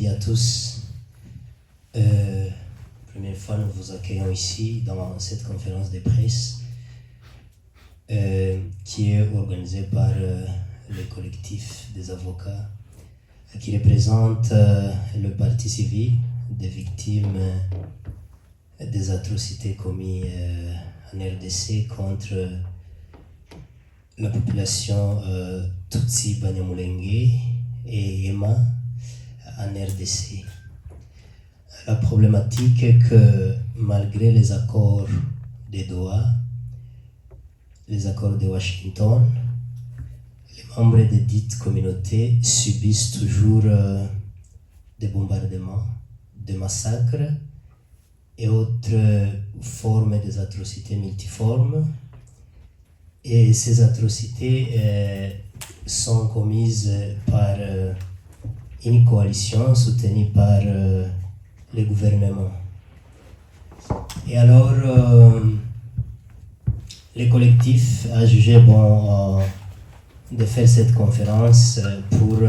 après-midi à tous. Première fois, nous vous accueillons ici dans cette conférence de presse qui est organisée par le collectif des avocats qui représente le parti civil des victimes des atrocités commises en RDC contre la population Tutsi Banyamulenge et Yema en RDC. La problématique est que malgré les accords de Doha, les accords de Washington, les membres de dites communautés subissent toujours des bombardements, des massacres et autres formes des atrocités multiformes. Et ces atrocités sont commises par une coalition soutenue par le gouvernement. Et alors, le collectif a jugé bon de faire cette conférence pour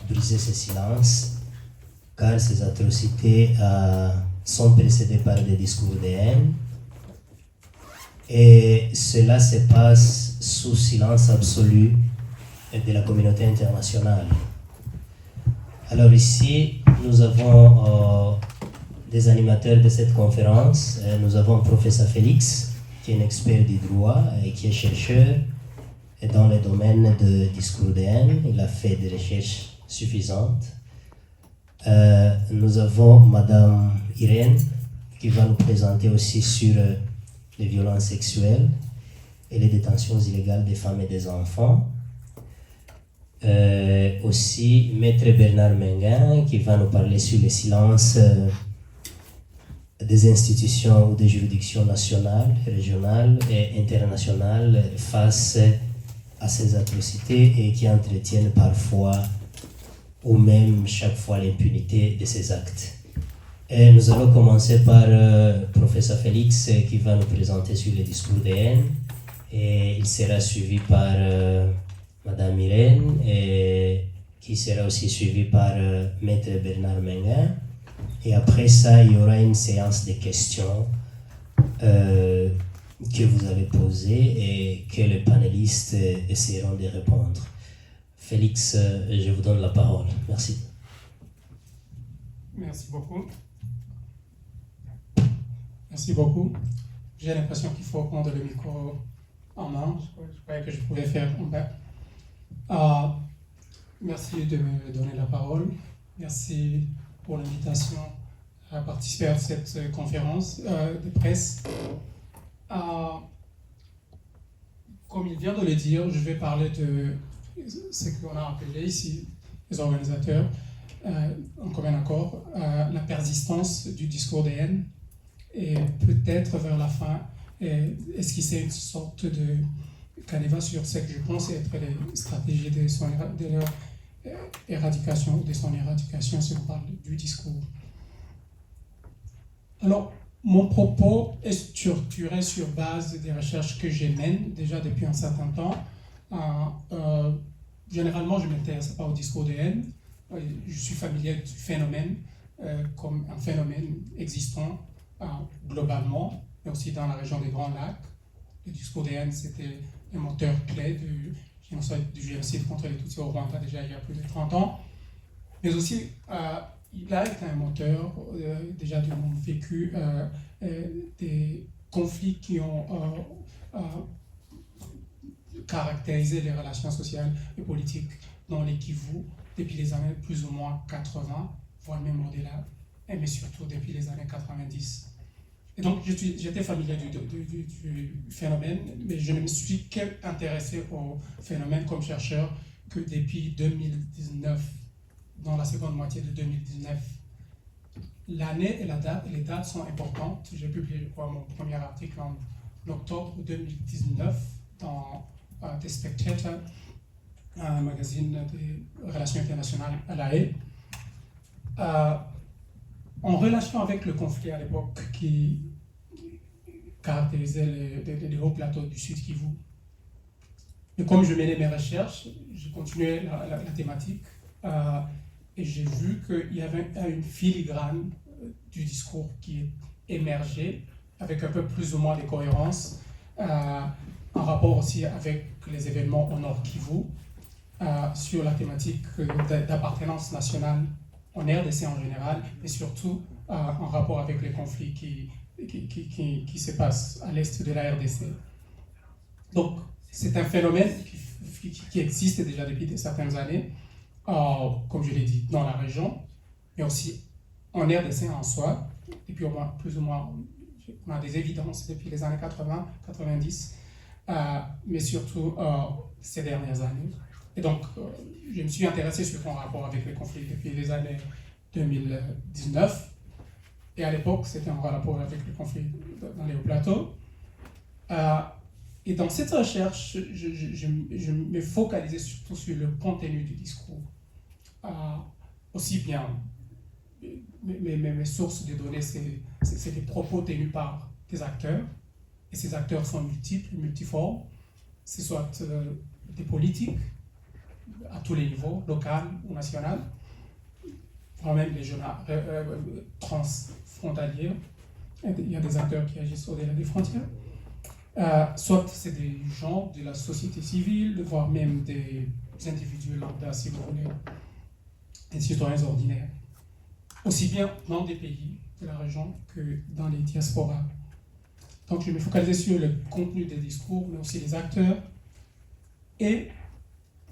briser ce silence, car ces atrocités sont précédées par des discours de haine, et cela se passe sous silence absolu de la communauté internationale. Alors ici, nous avons des animateurs de cette conférence. Nous avons professeur Félix, qui est un expert du droit et qui est chercheur dans le domaine de discours de haine. Il a fait des recherches suffisantes. Nous avons Madame Irène, qui va nous présenter aussi sur les violences sexuelles et les détentions illégales des femmes et des enfants. Aussi Maître Bernard Menguin, qui va nous parler sur le silence des institutions ou des juridictions nationales, régionales et internationales face à ces atrocités et qui entretiennent parfois ou même chaque fois l'impunité de ces actes. Et nous allons commencer par professeur Félix qui va nous présenter sur les discours de haine, et il sera suivi par Madame Irène, et qui sera aussi suivi par Maître Bernard Menguin. Et après ça, il y aura une séance de questions que vous allez poser et que les panélistes essaieront de répondre. Félix, je vous donne la parole. Merci. Merci beaucoup. Merci beaucoup. J'ai l'impression qu'il faut prendre le micro en main. Je croyais que je pouvais faire en bas. Merci de me donner la parole. Merci pour l'invitation à participer à cette conférence de presse. Comme il vient de le dire, je vais parler de ce qu'on a appelé ici, les organisateurs, en commun accord, la persistance du discours de haine, et peut-être vers la fin esquisser une sorte de canevas sur ce que je pense être les stratégies de leur éradication, de son éradication, si on parle du discours. Alors, mon propos est structuré sur base des recherches que je mène déjà depuis un certain temps. Généralement, je ne m'intéresse pas au discours de haine. Je suis familier du phénomène comme un phénomène existant globalement, mais aussi dans la région des Grands Lacs. Le discours de haine, c'était un moteur clé du génocide contre les Tutsis au Rwanda déjà il y a plus de 30 ans. Mais aussi, il a été un moteur déjà du monde vécu des conflits qui ont caractérisé les relations sociales et politiques dans les Kivu depuis les années plus ou moins 80, voire même au-delà, mais surtout depuis les années 90. Et donc, j'étais familier du phénomène, mais je ne me suis qu'intéressé au phénomène comme chercheur que depuis 2019, dans la seconde moitié de 2019. L'année et les dates sont importantes. J'ai publié, je crois, mon premier article en octobre 2019 dans The Spectator, un magazine des relations internationales à La Haye. En relation avec le conflit à l'époque qui caractérisait les hauts plateaux du Sud Kivu. Et comme je menais mes recherches, j'ai continué la thématique et j'ai vu qu'il y avait une filigrane du discours qui émergeait avec un peu plus ou moins de cohérence, en rapport aussi avec les événements au Nord Kivu, sur la thématique d'appartenance nationale en RDC en général, et surtout en rapport avec les conflits qui se passent à l'est de la RDC. Donc, c'est un phénomène qui existe déjà depuis certaines années, comme je l'ai dit, dans la région, mais aussi en RDC en soi, depuis au moins, plus ou moins, on a des évidences depuis les années 80, 90, mais surtout ces dernières années. Et donc, je me suis intéressé surtout en rapport avec les conflits depuis les années 2019. Et à l'époque, c'était en rapport avec les conflits dans les hauts plateaux. Et dans cette recherche, je me focalisais surtout sur le contenu du discours. Aussi bien, mes sources de données, c'est des propos tenus par des acteurs. Et ces acteurs sont multiples, multiformes. C'est soit des politiques, à tous les niveaux, local ou national, voire même les jeunes transfrontaliers. Il y a des acteurs qui agissent au-delà des frontières. Soit c'est des gens de la société civile, voire même des individus lambda, si vous voulez, des citoyens ordinaires. Aussi bien dans des pays de la région que dans les diasporas. Donc je me focalisais sur le contenu des discours, mais aussi les acteurs. Et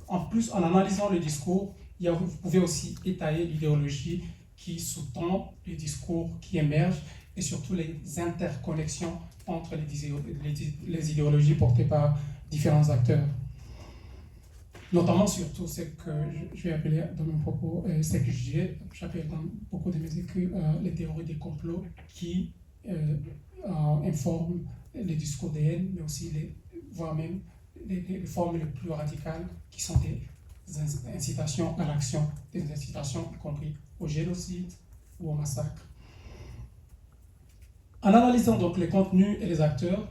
en plus, en analysant le discours, vous pouvez aussi étayer l'idéologie qui sous-tend les discours qui émergent et surtout les interconnexions entre les idéologies portées par différents acteurs. Notamment surtout ce que je vais appeler dans mes propos, ce que j'appelle dans beaucoup de mes écrits les théories des complots qui informent les discours de haine, mais aussi voire même les formes les plus radicales qui sont des incitations à l'action, des incitations y compris au génocide ou au massacre. En analysant donc les contenus et les acteurs,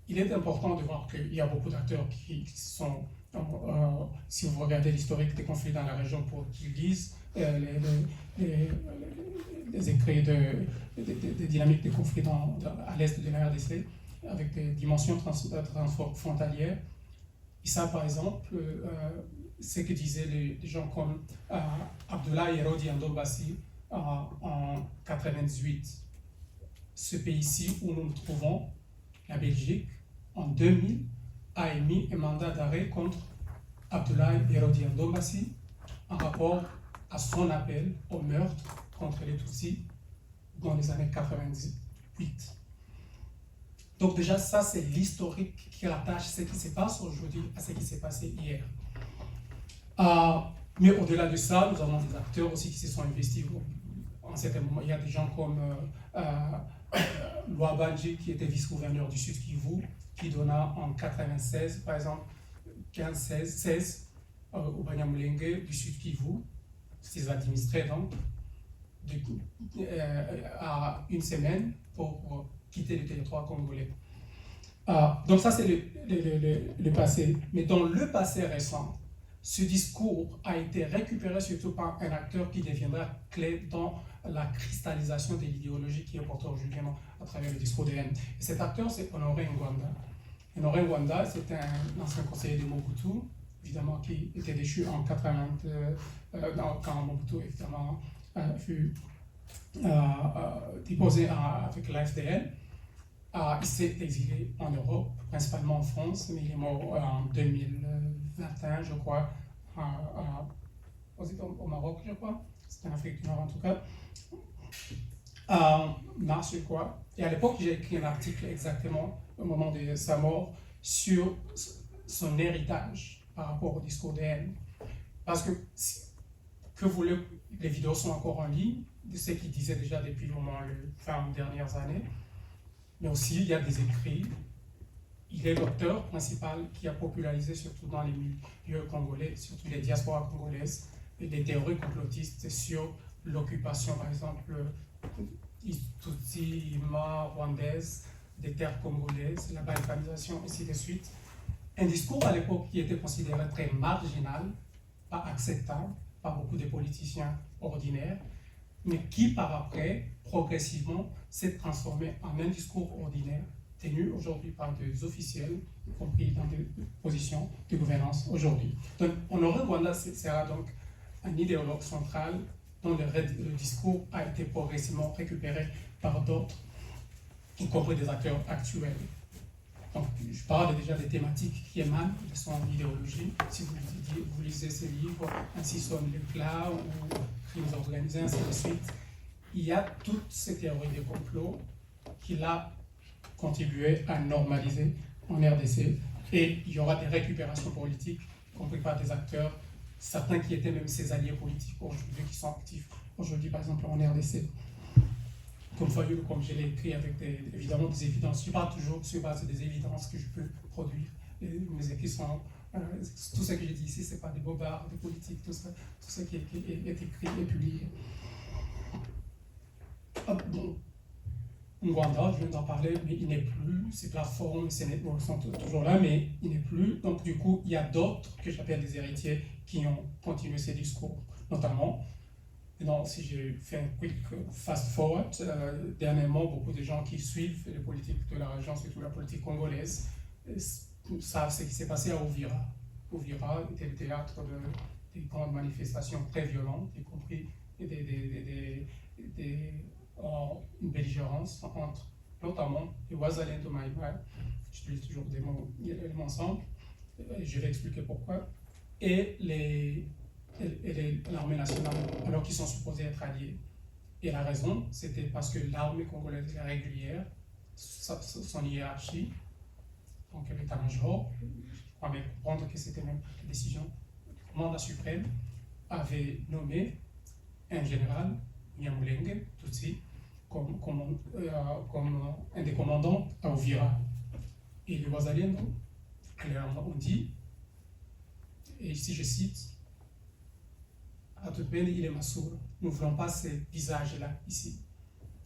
il est important de voir qu'il y a beaucoup d'acteurs qui sont, si vous regardez l'historique des conflits dans la région pour qu'ils lisent les écrits des dynamiques des conflits à l'est de la RDC, avec des dimensions transfrontalières. Et ça, par exemple, ce que disaient les gens comme Abdoulaye Hérodi Ndombassi en 1998. Ce pays-ci où nous nous trouvons, la Belgique, en 2000, a émis un mandat d'arrêt contre Abdoulaye Hérodi Ndombassi en rapport à son appel au meurtre contre les Tutsis dans les années 98. Donc déjà, ça, c'est l'historique qui rattache ce qui se passe aujourd'hui à ce qui s'est passé hier. Mais au-delà de ça, nous avons des acteurs aussi qui se sont investis. En certain moment, il y a des gens comme Loi Badji, qui était vice-gouverneur du Sud Kivu, qui donna en 1996, par exemple, 15-16 au Banyamulenge du Sud Kivu, ses administrés donc, à une semaine pour quitter le territoire congolais. Donc ça c'est le passé. Mais dans le passé récent, ce discours a été récupéré surtout par un acteur qui deviendra clé dans la cristallisation de l'idéologie qui est portée aujourd'hui à travers le discours de haine. Et cet acteur, c'est Honoré Ngwanda. Honoré Ngwanda, c'est un ancien conseiller de Mobutu, évidemment, qui était déchu en 80, quand Mobutu, évidemment, fut déposé avec l'AFDL. Il s'est exilé en Europe, principalement en France, mais il est mort en 2021, je crois, au Maroc, je crois. C'était en Afrique du Nord en tout cas. Mars, je crois. Et à l'époque, j'ai écrit un article exactement au moment de sa mort sur son héritage par rapport au discours de haine. Parce que voulez, les vidéos sont encore en ligne, de ce qu'il disait déjà depuis au moins les 20 dernières années. Mais aussi, il y a des écrits. Il est l'auteur principal qui a popularisé, surtout dans les milieux congolais, surtout les diasporas congolaises, des théories complotistes sur l'occupation, par exemple, Tutsi, Ima, rwandaise, des terres congolaises, la balkanisation, ainsi de suite. Un discours à l'époque qui était considéré très marginal, pas acceptable, par beaucoup de politiciens ordinaires, mais qui par après, progressivement, s'est transformé en un discours ordinaire tenu aujourd'hui par des officiels, y compris dans des positions de gouvernance aujourd'hui. Donc, Honoré Rwanda sera donc un idéologue central dont le discours a été progressivement récupéré par d'autres, y compris des acteurs actuels. Donc, je parle déjà des thématiques qui émanent de son idéologie. Si vous lisez ses livres, Ainsi sonne l'éclat ou Crimes organisés, ainsi de suite, il y a toutes ces théories de complot qu'il a contribué à normaliser en RDC. Et il y aura des récupérations politiques, y compris par des acteurs, certains qui étaient même ses alliés politiques aujourd'hui, qui sont actifs aujourd'hui, par exemple, en RDC. Comme Fayou, comme je l'ai écrit avec évidemment des évidences. Je parle toujours sur base des évidences que je peux produire. Et mes écrits sont. Tout ce que je dis ici, ce n'est pas des bobards, des politiques, tout ce qui est écrit et publié. Bon, Rwanda, je viens d'en parler, mais il n'est plus. Ces plateformes, ces networks sont toujours là, mais il n'est plus. Donc, du coup, il y a d'autres que j'appelle des héritiers qui ont continué ces discours, notamment. Non, si je fais un quick fast-forward, dernièrement, beaucoup de gens qui suivent les politiques de la région, surtout la politique congolaise, savent ce qui s'est passé à Uvira. Uvira était le théâtre de grandes manifestations très violentes, y compris une belligérance entre notamment les Wazalendo Maïma, j'utilise toujours des mots ensemble, je vais expliquer pourquoi, et l'armée nationale, alors qu'ils sont supposés être alliés. Et la raison, c'était parce que l'armée congolaise régulière, son hiérarchie, donc l'état-major, je crois même comprendre que c'était même la décision du commandant suprême, avait nommé un général, Nyamulenge, Tutsi, comme un des commandants à Uvira. Et les Wazalendo, clairement, ont dit, et ici je cite, Atupende il est Massoura. Nous ne voulons pas ces visages-là ici.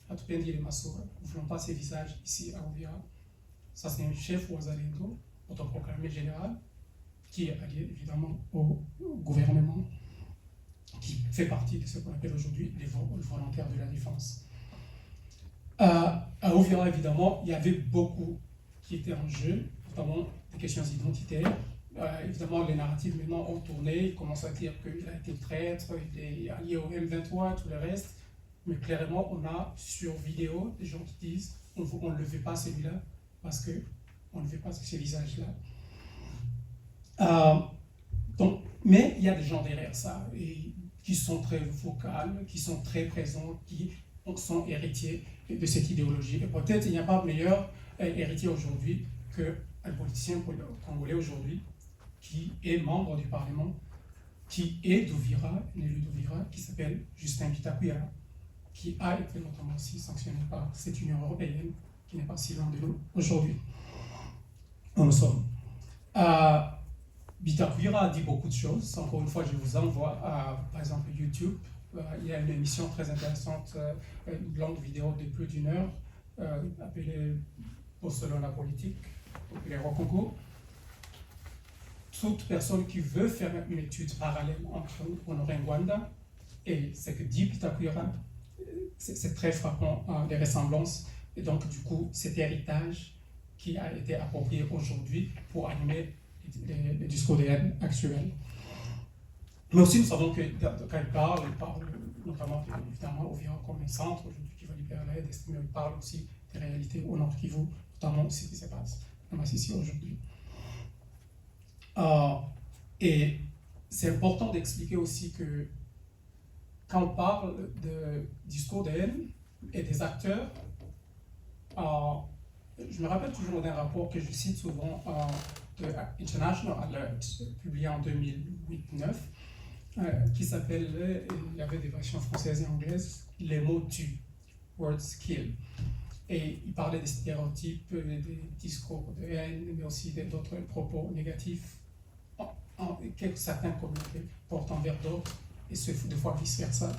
Atupende il est Massoura. Nous ne voulons pas ces visages ici à Uvira. Ça, c'est un chef Wazalendo, autoproclamé général, qui est allié évidemment au gouvernement, qui fait partie de ce qu'on appelle aujourd'hui les volontaires de la défense. À Uvira, évidemment, il y avait beaucoup qui étaient en jeu, notamment des questions identitaires. Évidemment, les narratifs maintenant ont tourné, ils commencent à dire qu'il a été traître, il est allié au M23, tout le reste. Mais clairement, on a sur vidéo des gens qui disent on ne le veut pas celui-là parce qu'on ne veut pas ce visage-là. Mais il y a des gens derrière ça et qui sont très vocales, qui sont très présents, qui sont héritiers de cette idéologie. Et peut-être il n'y a pas meilleur héritier aujourd'hui qu'un politicien congolais aujourd'hui qui est membre du Parlement, qui est d'Uvira, un élu d'Uvira, qui s'appelle Justin Bitakwira, qui a été notamment aussi sanctionné par cette Union européenne, qui n'est pas si loin de nous aujourd'hui. Où nous sommes. Bitakwira a dit beaucoup de choses. Encore une fois, je vous envoie à, par exemple, YouTube. Il y a une émission très intéressante, une longue vidéo de plus d'1 heure, appelée Selon la politique, populaire au Congo. Toute personne qui veut faire une étude parallèle entre Honoré Rwanda et ce que dit Bitakwira, c'est très frappant, les ressemblances. Et donc, du coup, cet héritage qui a été approprié aujourd'hui pour animer les discours de haine actuels. Mais aussi, nous savons que quand il parle notamment évidemment Uvira comme un centre aujourd'hui qui va libérer l'aide, mais il parle aussi des réalités au Nord Kivu, notamment ce qui se passe dans Masisi aujourd'hui. Et c'est important d'expliquer aussi que quand on parle de discours de haine et des acteurs, je me rappelle toujours d'un rapport que je cite souvent de International Alert, publié en 2008-9, qui s'appelle, il y avait des versions françaises et anglaises, Les mots tuent, Words Kill. Et il parlait des stéréotypes, des discours de haine, mais aussi d'autres propos négatifs que certaines communautés portent envers d'autres, et des fois vice-versa,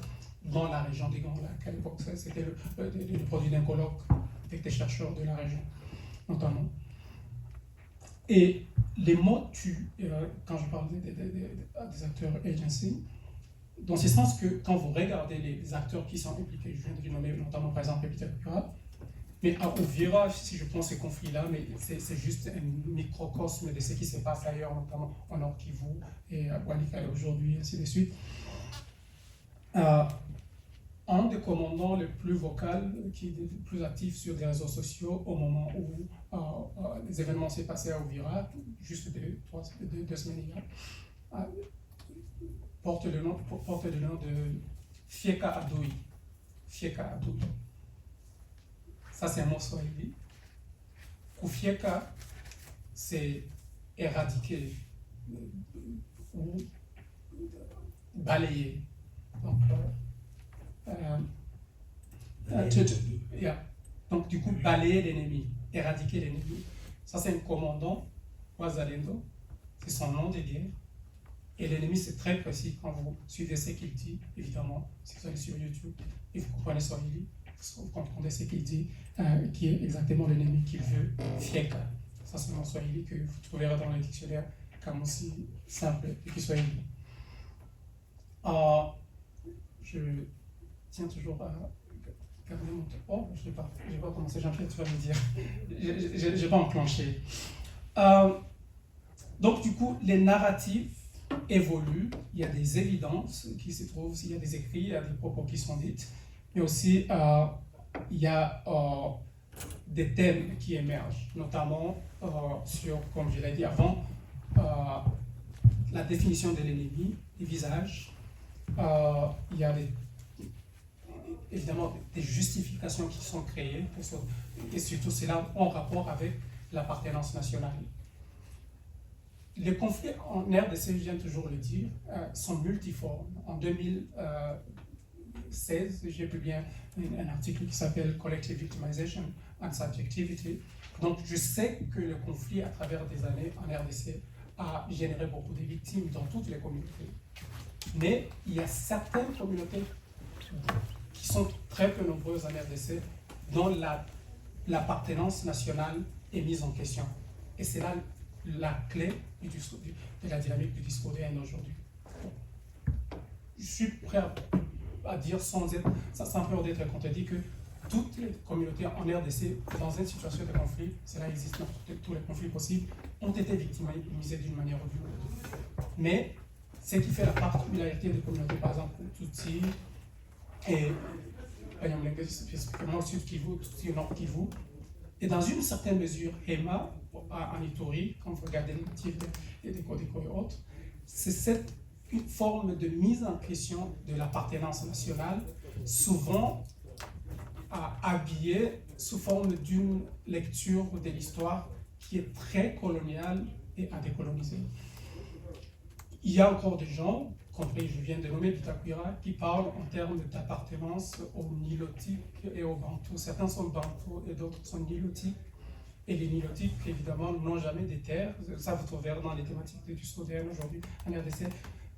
dans la région des Grands Lacs. À l'époque, c'était le produit d'un colloque avec des chercheurs de la région, notamment. Et les mots tuent, quand je parle des acteurs agency, dans ce sens que quand vous regardez les acteurs qui sont impliqués, je viens de les nommer notamment par exemple Bitakura, mais à Uvira, si je prends ces conflits-là, mais c'est juste un microcosme de ce qui se passe ailleurs, notamment en Nord Kivu et à Walikale aujourd'hui, ainsi de suite. Un des commandants les plus vocaux, qui est le plus actif sur des réseaux sociaux au moment où les événements s'est passé à Uvira, juste deux semaines hier, porte le nom de Fieka Adoui. Fieka Adoui. Ça, c'est un mot swahili. Kufieka, c'est éradiquer ou balayer. Donc, donc, du coup, balayer l'ennemi, éradiquer l'ennemi. Ça, c'est un commandant, Wazalendo, c'est son nom de guerre. Et l'ennemi, c'est très précis quand vous suivez ce qu'il dit, évidemment, si vous allez sur YouTube et vous comprenez Swahili, vous comprenez ce qu'il dit, qui est exactement l'ennemi qu'il veut, Fieka. Ça, c'est un nom Swahili que vous trouverez dans le dictionnaire comme aussi simple et qui Swahili. Je tiens toujours à garder mon temps. Oh, je n'ai pas commencé, Jean-Pierre, tu vas me dire. Je n'ai pas enclenché. Donc, du coup, les narratifs évoluent. Il y a des évidences qui se trouvent, il y a des écrits, il y a des propos qui sont dits, mais aussi il y a des thèmes qui émergent, notamment sur, comme je l'ai dit avant, la définition de l'ennemi, les visages. Il y a évidemment des justifications qui sont créées, et surtout cela en rapport avec l'appartenance nationale. Les conflits en RDC, je viens toujours le dire, sont multiformes. En 2016, j'ai publié un article qui s'appelle Collective Victimization and Subjectivity. Donc je sais que le conflit à travers des années en RDC a généré beaucoup de victimes dans toutes les communautés. Mais il y a certaines communautés qui sont très peu nombreuses en RDC dont l'appartenance nationale est mise en question. Et c'est là la clé de la dynamique du discours de haine aujourd'hui. Je suis prêt à dire sans peur d'être contredit que toutes les communautés en RDC, dans une situation de conflit, cela existe dans tous les conflits possibles, ont été victimisées d'une manière ou d'une autre. Mais ce qui fait la particularité des communautés, par exemple, Tutsi et Banyamulenge, spécifiquement au sud Kivu, Tutsi au nord Kivu, et dans une certaine mesure, Hema, en Ituri, quand vous regardez les motifs des Kodeko et autres, c'est cette forme de mise en question de l'appartenance nationale, souvent habillée sous forme d'une lecture de l'histoire qui est très coloniale et à décoloniser. Il y a encore des gens, compris, je viens de nommer Bitakura, qui parlent en termes d'appartenance au nilotique et au bantou. Certains sont bantou et d'autres sont nilotiques. Et les nilotiques, évidemment, n'ont jamais des terres. Ça, vous trouvez dans les thématiques du discours aujourd'hui en RDC.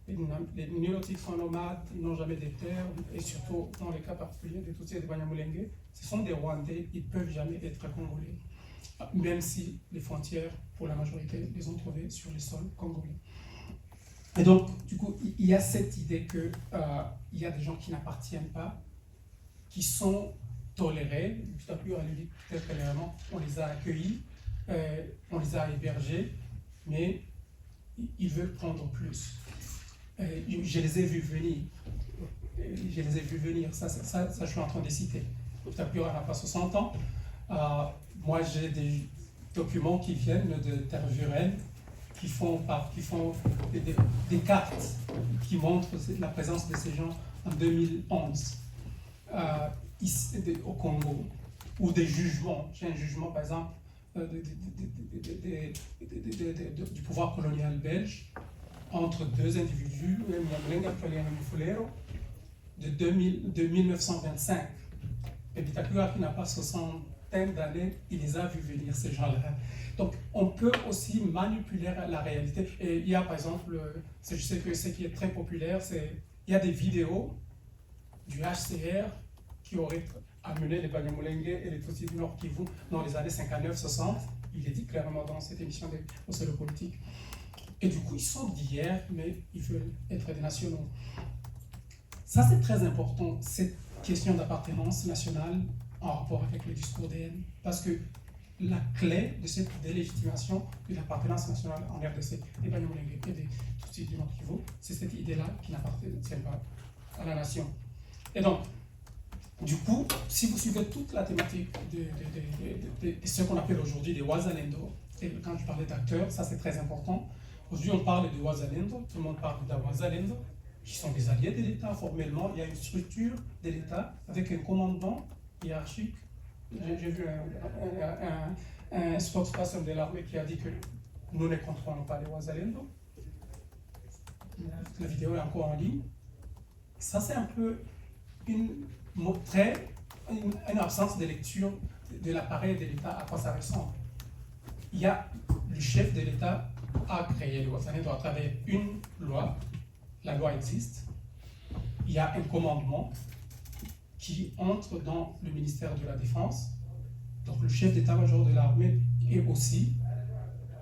Les nilotiques sont nomades, ils n'ont jamais des terres, et surtout dans les cas particuliers des Tutsis et des Banyamulenge, ce sont des Rwandais, ils ne peuvent jamais être congolais, même si les frontières, pour la majorité, les ont trouvées sur les sols congolais. Et donc, du coup, il y a cette idée qu'il y a des gens qui n'appartiennent pas, qui sont tolérés, peut-être clairement, on les a accueillis, on les a hébergés, mais ils veulent prendre plus. Je les ai vus venir, ça je suis en train de citer. Bitakura n'a pas 60 ans. Moi, j'ai des documents qui viennent de Tervuren, qui font des cartes qui montrent la présence de ces gens en 2011 au Congo, ou des jugements. J'ai un jugement, par exemple, du pouvoir colonial belge entre deux individus, de 1925. Et Bitakura, qui n'a pas 60aine d'années, il les a vus venir, ces gens-là. Donc, on peut aussi manipuler la réalité. Et il y a, par exemple, je sais que ce qui est très populaire, il y a des vidéos du HCR qui auraient amené les Banyamulenge et les Tutsis du Nord Kivu dans les années 59-60. Il est dit clairement dans cette émission de Océlo Politique. Et du coup, ils sont d'hier, mais ils veulent être des nationaux. Ça, c'est très important, cette question d'appartenance nationale en rapport avec le discours des haines, parce que la clé de cette délégitimation de l'appartenance nationale en RDC et Banyamulenge et des Tutsis du Nord Kivu, c'est cette idée-là qui n'appartient pas à la nation. Et donc, du coup, si vous suivez toute la thématique de ce qu'on appelle aujourd'hui des Wazalendo, et quand je parlais d'acteurs, ça c'est très important. Aujourd'hui, on parle de Wazalendo, tout le monde parle de Wazalendo, qui sont des alliés de l'État formellement. Il y a une structure de l'État avec un commandant hiérarchique. J'ai vu un spokesperson de l'armée qui a dit que nous ne contrôlons pas les Wazalendo. La vidéo est encore en ligne. Ça, c'est un peu une absence de lecture de l'appareil de l'État à quoi ça ressemble. Il y a le chef de l'État a créé le Wazalendo à travers une loi. La loi existe. Il y a un commandement qui entre dans le ministère de la Défense. Donc le chef d'état-major de l'armée est aussi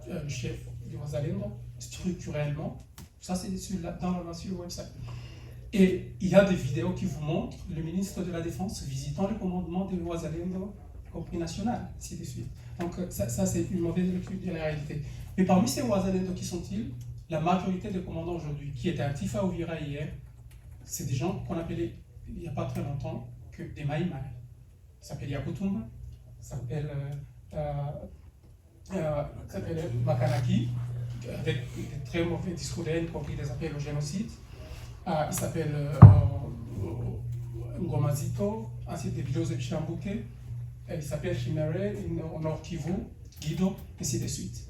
le chef du Wazalendo, structurellement. Ça, c'est dans la loi sur le website. Et il y a des vidéos qui vous montrent le ministre de la Défense visitant le commandement de Wazalendo, y compris national, ainsi de suite. Donc ça c'est une mauvaise lecture de la réalité. Mais parmi ces Wazalendo, qui sont-ils? La majorité des commandants aujourd'hui, qui étaient actifs à Uvira hier, c'est des gens qu'on appelait, il n'y a pas très longtemps, que des Maïmaï. Ils s'appellent Yakutumba, ils s'appellent Makanaki, avec des très mauvais discours de haine, y compris des appels au génocide. Il s'appelle Ngomazito, ainsi des vidéos de Chambouke. Il s'appelle Chimere, au Nord Kivu, Guido, ainsi de suite.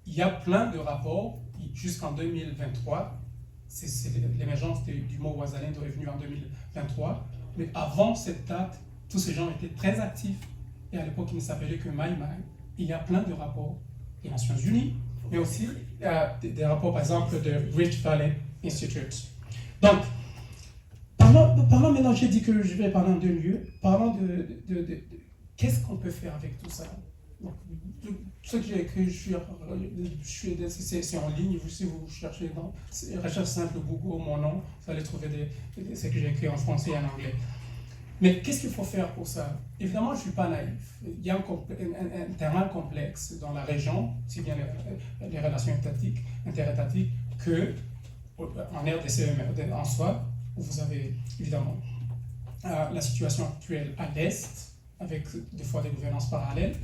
Il y a plein de rapports, jusqu'en 2023, l'émergence du mot Wazalendo est venue en 2023, mais avant cette date, tous ces gens étaient très actifs, et à l'époque ils ne s'appelaient que Maï Maï. Il y a plein de rapports des Nations Unies, mais aussi des rapports par exemple de Rift Valley Institute. Donc, parlons maintenant, j'ai dit que je vais parler en deux lieux, parlons de qu'est-ce qu'on peut faire avec tout ça. Donc, ce que j'ai écrit, c'est en ligne. Si vous cherchez dans recherche simple Google, mon nom, vous allez trouver ce que j'ai écrit en français et en anglais. Mais qu'est-ce qu'il faut faire pour ça? Évidemment, je ne suis pas naïf. Il y a un terrain complexe dans la région, si bien les relations interétatiques, que en RDC en soi, où vous avez évidemment la situation actuelle à l'Est, avec des fois des gouvernances parallèles.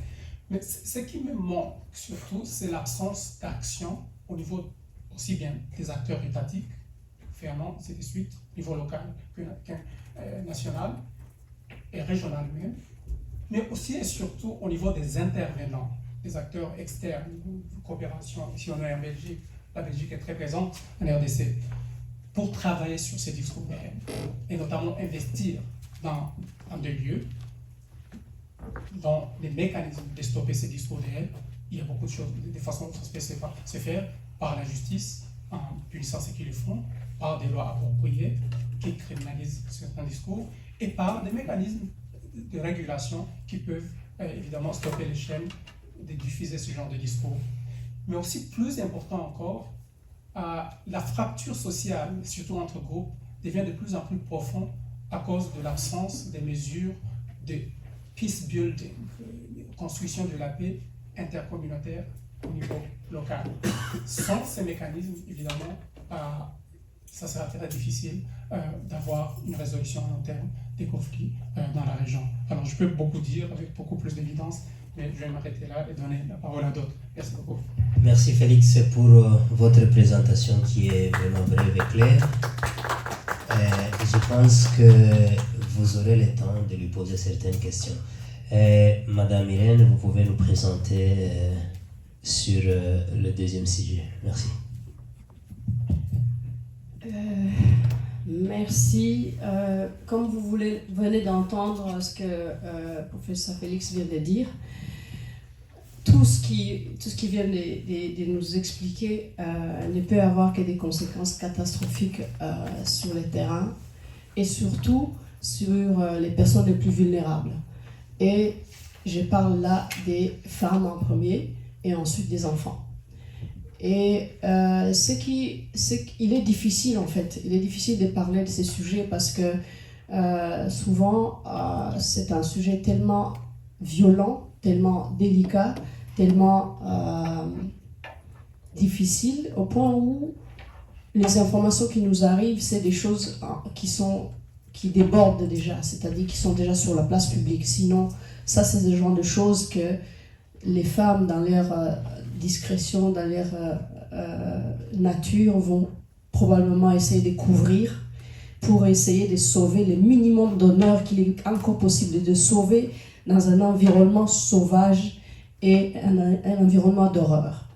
Mais ce qui me manque surtout, c'est l'absence d'action au niveau aussi bien des acteurs étatiques, gouvernement, ainsi de suite, au niveau local que national et régional même, mais aussi et surtout au niveau des intervenants, des acteurs externes, de coopération. Ici, on est en Belgique, la Belgique est très présente en RDC, pour travailler sur ces discours de haine, et notamment investir dans deux lieux, dans les mécanismes de stopper ces discours de haine. Il y a beaucoup de choses, des façons dont ça peut se faire par la justice, en punissant ceux qui le font, par des lois appropriées qui criminalisent certains discours, et par des mécanismes de régulation qui peuvent évidemment stopper les chaînes de diffuser ce genre de discours. Mais aussi, plus important encore, la fracture sociale, surtout entre groupes, devient de plus en plus profonde à cause de l'absence des mesures de peace building, construction de la paix intercommunautaire au niveau local. Sans ces mécanismes, évidemment, ça sera très difficile d'avoir une résolution à long terme des conflits dans la région. Alors, je peux beaucoup dire avec beaucoup plus d'évidence, mais je vais m'arrêter là et donner la parole à d'autres. Merci beaucoup. Merci Félix pour votre présentation qui est vraiment brève et claire. Je pense que vous aurez le temps de lui poser certaines questions. Madame Irène, vous pouvez nous présenter sur le deuxième sujet. Merci. Merci. Comme vous venez d'entendre ce que professeur Félix vient de dire, tout ce qui vient de nous expliquer ne peut avoir que des conséquences catastrophiques sur le terrain et surtout sur les personnes les plus vulnérables. Et je parle là des femmes en premier et ensuite des enfants. Et il est difficile en fait, il est difficile de parler de ces sujets parce que souvent c'est un sujet tellement violent, tellement délicat, tellement difficile au point où les informations qui nous arrivent, c'est des choses qui débordent déjà, c'est-à-dire qui sont déjà sur la place publique. Sinon, ça c'est le genre de choses que les femmes dans leur discrétion, dans leur nature vont probablement essayer de couvrir pour essayer de sauver le minimum d'honneur qu'il est encore possible de sauver dans un environnement sauvage et un environnement d'horreur.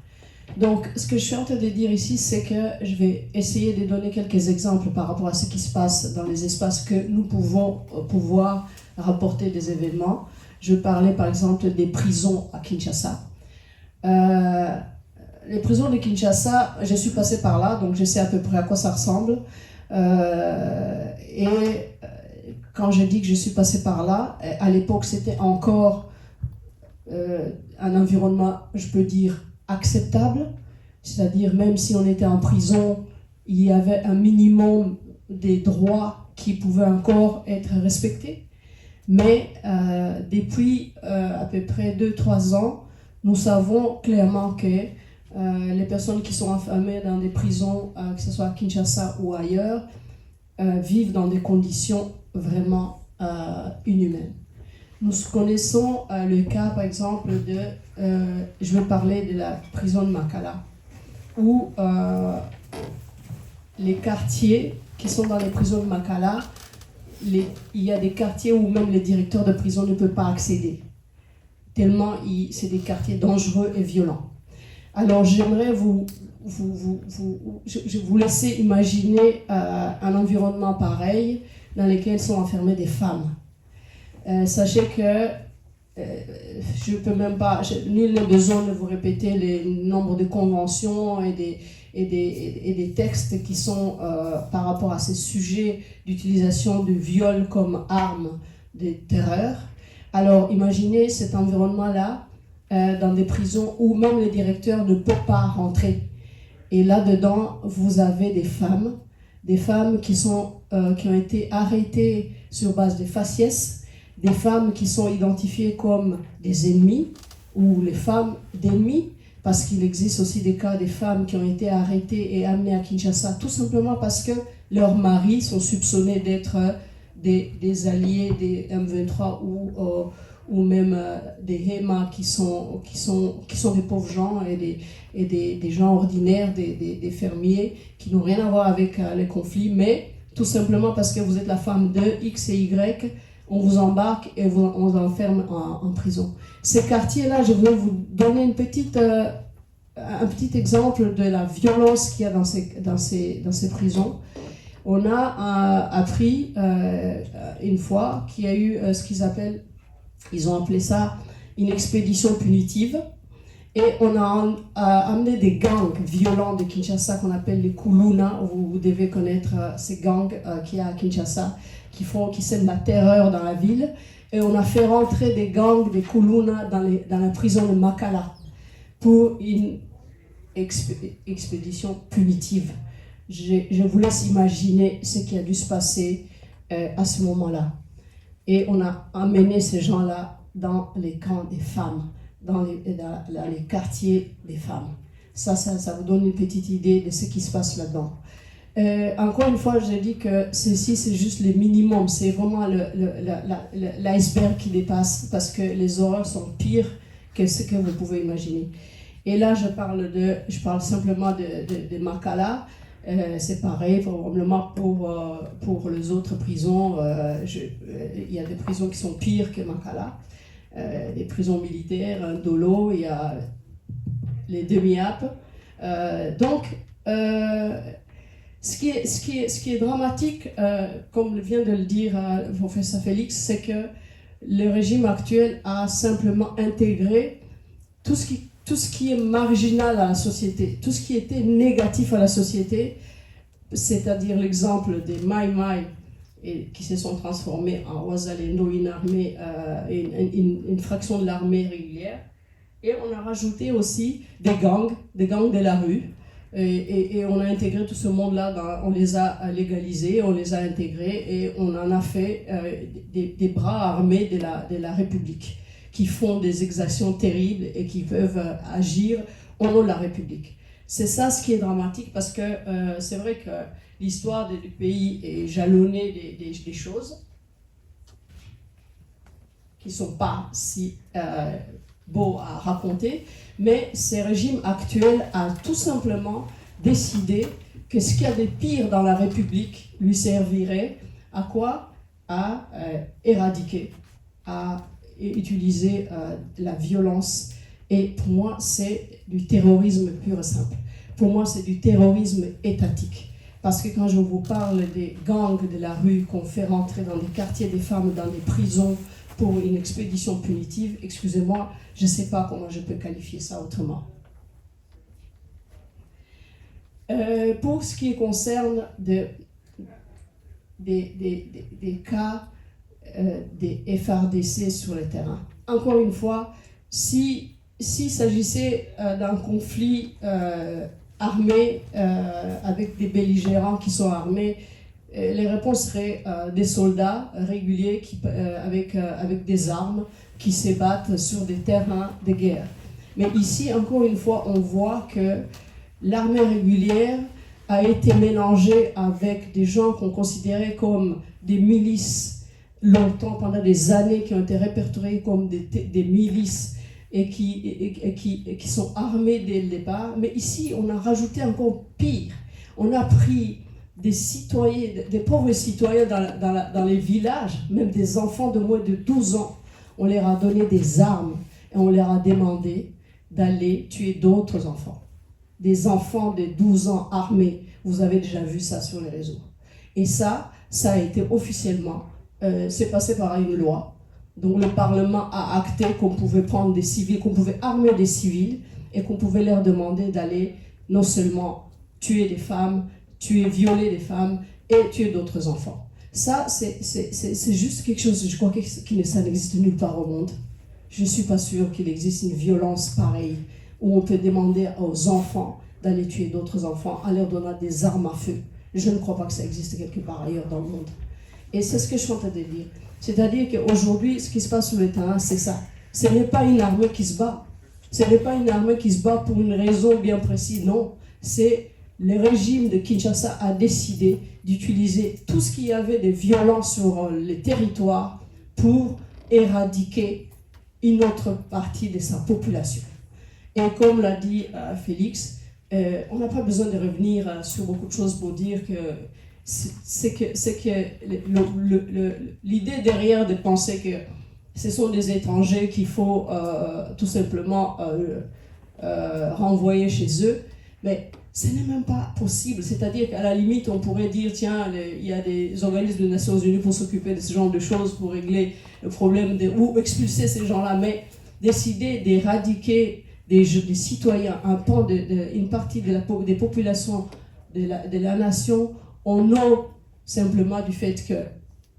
Donc, ce que je suis en train de dire ici, c'est que je vais essayer de donner quelques exemples par rapport à ce qui se passe dans les espaces que nous pouvons pouvoir rapporter des événements. Je parlais par exemple des prisons à Kinshasa. Les prisons de Kinshasa, je suis passée par là, donc je sais à peu près à quoi ça ressemble. Et quand je dis que je suis passée par là, à l'époque c'était encore un environnement, je peux dire, acceptable, c'est-à-dire même si on était en prison, il y avait un minimum des droits qui pouvaient encore être respectés. Mais depuis à peu près 2-3 ans, nous savons clairement que les personnes qui sont enfermées dans des prisons, que ce soit à Kinshasa ou ailleurs, vivent dans des conditions vraiment inhumaines. Nous connaissons le cas, par exemple, je vais parler de la prison de Makala, où les quartiers qui sont dans les prisons de Makala, il y a des quartiers où même les directeurs de prison ne peuvent pas accéder, tellement c'est des quartiers dangereux et violents. Alors j'aimerais vous laisser imaginer un environnement pareil dans lequel sont enfermées des femmes. Sachez que je peux même pas, nul n'est besoin de vous répéter le nombre de conventions et des textes qui sont par rapport à ces sujets d'utilisation du viol comme arme de terreur. Alors imaginez cet environnement-là dans des prisons où même le directeur ne peut pas rentrer. Et là-dedans, vous avez des femmes qui ont été arrêtées sur base de faciès, des femmes qui sont identifiées comme des ennemis ou les femmes d'ennemis, parce qu'il existe aussi des cas des femmes qui ont été arrêtées et amenées à Kinshasa, tout simplement parce que leurs maris sont soupçonnés d'être des alliés des M23 ou même des Hema qui sont des pauvres gens et des gens ordinaires, des fermiers qui n'ont rien à voir avec les conflits, mais tout simplement parce que vous êtes la femme de X et Y, on vous embarque et on vous enferme en prison. Ces quartiers-là, je voulais vous donner un petit exemple de la violence qu'il y a dans ces prisons. On a appris une fois qu'il y a eu ce qu'ils appellent, ils ont appelé ça une expédition punitive, et on a amené des gangs violents de Kinshasa qu'on appelle les Kuluna. Vous devez connaître ces gangs qu'il y a à Kinshasa qui sèment la terreur dans la ville, et on a fait rentrer des gangs des Kuluna dans la prison de Makala pour une expédition punitive. Je vous laisse imaginer ce qui a dû se passer à ce moment-là. Et on a amené ces gens-là dans les camps des femmes, dans les quartiers des femmes. Ça vous donne une petite idée de ce qui se passe là-dedans. Encore une fois, je dis que ceci, c'est juste le minimum. C'est vraiment l'iceberg qui dépasse, parce que les horreurs sont pires que ce que vous pouvez imaginer. Et là, je parle simplement de Makala. C'est pareil, probablement pour les autres prisons. Il y a des prisons qui sont pires que Makala. Des prisons militaires, Ndolo, il y a les demi-apes. Donc, ce qui est dramatique, comme vient de le dire le professeur Félix, c'est que le régime actuel a simplement intégré tout ce qui est marginal à la société, tout ce qui était négatif à la société, c'est-à-dire l'exemple des Mai Mai, qui se sont transformés en Wazalendo, une armée, une fraction de l'armée régulière, Et on a rajouté aussi des gangs de la rue. Et on a intégré tout ce monde-là, on les a légalisés, on les a intégrés et on en a fait des bras armés de la République qui font des exactions terribles et qui peuvent agir au nom de la République. C'est ça ce qui est dramatique parce que c'est vrai que l'histoire du pays est jalonnée des choses qui ne sont pas si beaux à raconter, mais ces régimes actuels ont tout simplement décidé que ce qu'il y a de pire dans la République lui servirait à quoi? À éradiquer, à utiliser la violence. Et pour moi, c'est du terrorisme pur et simple. Pour moi, c'est du terrorisme étatique. Parce que quand je vous parle des gangs de la rue qu'on fait rentrer dans des quartiers des femmes, dans des prisons, pour une expédition punitive, excusez-moi, je ne sais pas comment je peux qualifier ça autrement. Pour ce qui concerne des cas des FARDC sur le terrain, encore une fois, s'il s'agissait d'un conflit armé avec des belligérants qui sont armés, les réponses seraient des soldats réguliers avec des armes qui se battent sur des terrains de guerre. Mais ici, encore une fois, on voit que l'armée régulière a été mélangée avec des gens qu'on considérait comme des milices longtemps, pendant des années, qui ont été répertoriés comme des milices et qui sont armés dès le départ. Mais ici, on a rajouté encore pire. On a pris des citoyens, des pauvres citoyens dans les villages, même des enfants de moins de 12 ans. On leur a donné des armes et on leur a demandé d'aller tuer d'autres enfants. Des enfants de 12 ans armés. Vous avez déjà vu ça sur les réseaux. Et ça a été officiellement, c'est passé par une loi. Donc le Parlement a acté qu'on pouvait prendre des civils, qu'on pouvait armer des civils et qu'on pouvait leur demander d'aller non seulement tuer des femmes, violer des femmes et tuer d'autres enfants. Ça, c'est juste quelque chose, je crois que ça n'existe nulle part au monde. Je ne suis pas sûre qu'il existe une violence pareille où on peut demander aux enfants d'aller tuer d'autres enfants en leur donnant des armes à feu. Je ne crois pas que ça existe quelque part ailleurs dans le monde. Et c'est ce que je suis en train de dire. C'est-à-dire qu'aujourd'hui, ce qui se passe sur le terrain, c'est ça. Ce n'est pas une armée qui se bat. Ce n'est pas une armée qui se bat pour une raison bien précise. Non, c'est le régime de Kinshasa a décidé d'utiliser tout ce qu'il y avait de violent sur les territoires pour éradiquer une autre partie de sa population. Et comme l'a dit Félix, on n'a pas besoin de revenir sur beaucoup de choses pour dire que l'idée derrière de penser que ce sont des étrangers qu'il faut tout simplement renvoyer chez eux, mais ce n'est même pas possible. C'est-à-dire qu'à la limite, on pourrait dire, tiens, il y a des organismes des Nations Unies pour s'occuper de ce genre de choses, pour régler le problème, ou expulser ces gens-là, mais décider d'éradiquer des citoyens, une partie des populations de la nation, au nom simplement du fait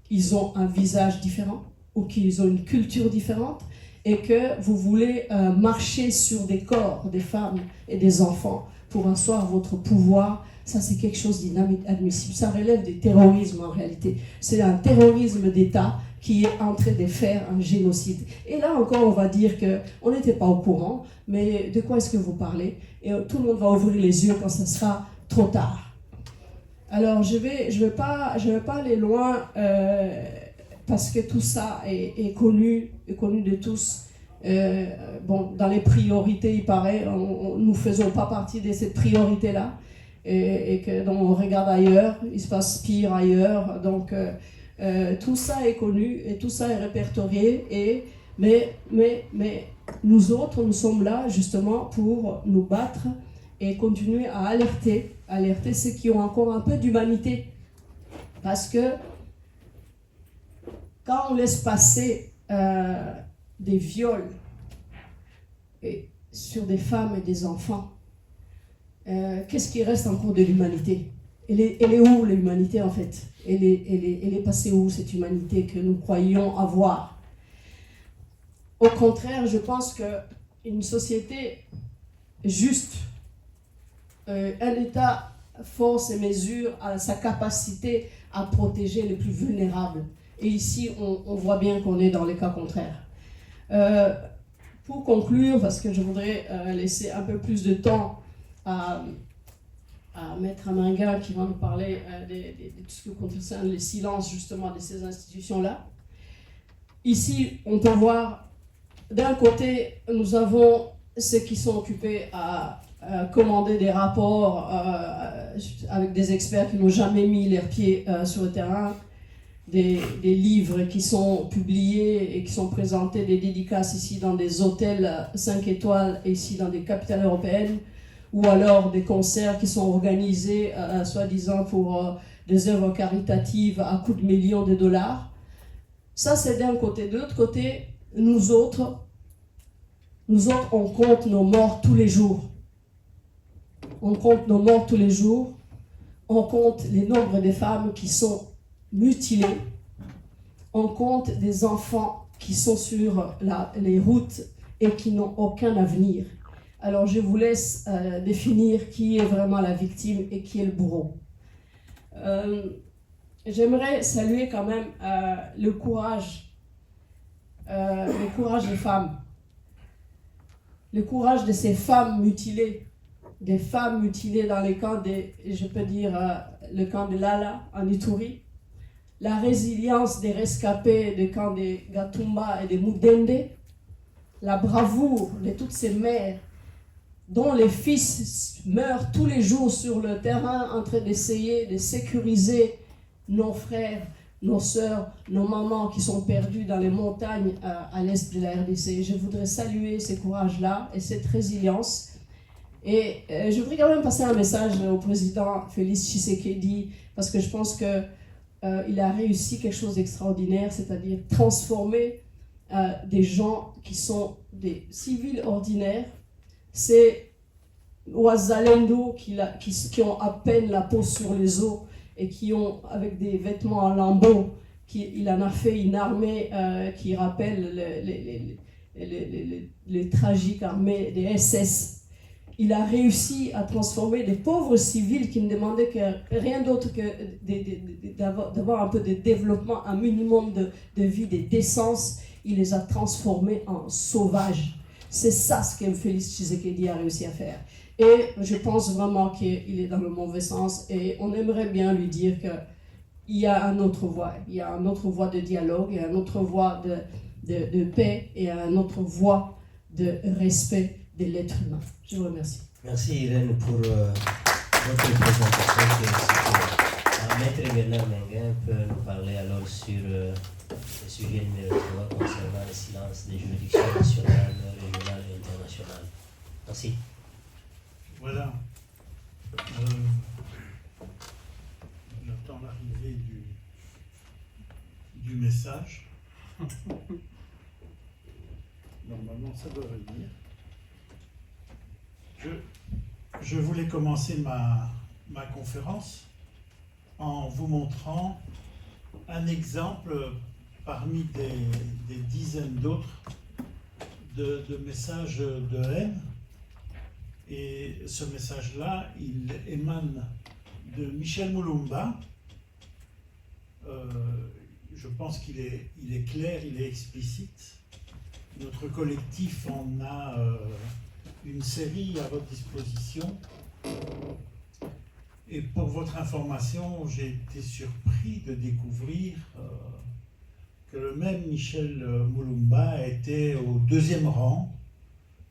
qu'ils ont un visage différent ou qu'ils ont une culture différente et que vous voulez marcher sur des corps des femmes et des enfants pour asseoir votre pouvoir, ça c'est quelque chose d'inadmissible. Ça relève du terrorisme en réalité. C'est un terrorisme d'État qui est en train de faire un génocide. Et là encore, on va dire qu'on n'était pas au courant, mais de quoi est-ce que vous parlez? Et tout le monde va ouvrir les yeux quand ça sera trop tard. Alors, je vais pas aller loin parce que tout ça est connu de tous. Dans les priorités, il paraît, nous ne faisons pas partie de cette priorité-là et que donc, on regarde ailleurs, il se passe pire ailleurs. Donc, tout ça est connu et tout ça est répertorié. Mais nous autres, nous sommes là justement pour nous battre et continuer à alerter ceux qui ont encore un peu d'humanité. Parce que quand on laisse passer des viols sur des femmes et des enfants, qu'est-ce qui reste encore de l'humanité? Elle est où l'humanité en fait? Elle est passée où cette humanité que nous croyions avoir? Au contraire, je pense que une société juste, un État force et mesure à sa capacité à protéger les plus vulnérables. Et ici, on voit bien qu'on est dans les cas contraires. Pour conclure, parce que je voudrais laisser un peu plus de temps à Maître Aminga qui va nous parler de tout ce qui concerne les silences justement de ces institutions-là. Ici, on peut voir, d'un côté, nous avons ceux qui sont occupés à commander des rapports avec des experts qui n'ont jamais mis leurs pieds sur le terrain, des livres qui sont publiés et qui sont présentés, des dédicaces ici dans des hôtels 5 étoiles, ici dans des capitales européennes, ou alors des concerts qui sont organisés, soi-disant pour des œuvres caritatives à coups de millions de dollars. Ça, c'est d'un côté. De l'autre côté, nous autres, on compte nos morts tous les jours. On compte nos morts tous les jours. On compte les nombres de femmes qui sont mutilées. On compte des enfants qui sont sur les routes et qui n'ont aucun avenir. Alors, je vous laisse définir qui est vraiment la victime et qui est le bourreau. J'aimerais saluer quand même le courage des femmes. Le courage de ces femmes mutilées, des femmes mutilées dans les camps je peux dire, le camp de Lala en Ituri, la résilience des rescapés des camps de Gatumba et de Mudende, la bravoure de toutes ces mères dont les fils meurent tous les jours sur le terrain en train d'essayer de sécuriser nos frères, nos sœurs, nos mamans qui sont perdues dans les montagnes à l'est de la RDC. Je voudrais saluer ce courage-là et cette résilience. Et je voudrais quand même passer un message au président Félix Tshisekedi, parce que je pense qu'il a réussi quelque chose d'extraordinaire, c'est-à-dire transformer des gens qui sont des civils ordinaires. C'est Ouazalendo qui ont à peine la peau sur les os et qui ont, avec des vêtements en lambeaux, il en a fait une armée qui rappelle les tragiques armées des SS. Il a réussi à transformer des pauvres civils qui ne demandaient rien d'autre que d'avoir un peu de développement, un minimum de vie, de décence. Il les a transformés en sauvages. C'est ça ce que Félix Tshisekedi a réussi à faire. Et je pense vraiment qu'il est dans le mauvais sens et on aimerait bien lui dire qu'il y a une autre voie. Il y a une autre voie de dialogue, il y a une autre voie de paix et une autre voie de respect de l'être humain. Je vous remercie. Merci Irène pour votre présentation. Maître Bernard Menguin peut nous parler alors sur le sujet numéro 3 concernant le silence des juridictions nationales, régionales et internationales. Merci. Voilà. J'attends l'arrivée du message. Normalement, ça doit venir. Je voulais commencer ma conférence en vous montrant un exemple parmi des dizaines d'autres de messages de haine. Et ce message-là, il émane de Michel Moulumba. Je pense qu'il est clair, il est explicite. Notre collectif en a une série à votre disposition. Et pour votre information, j'ai été surpris de découvrir que le même Michel Moulumba était au 2e rang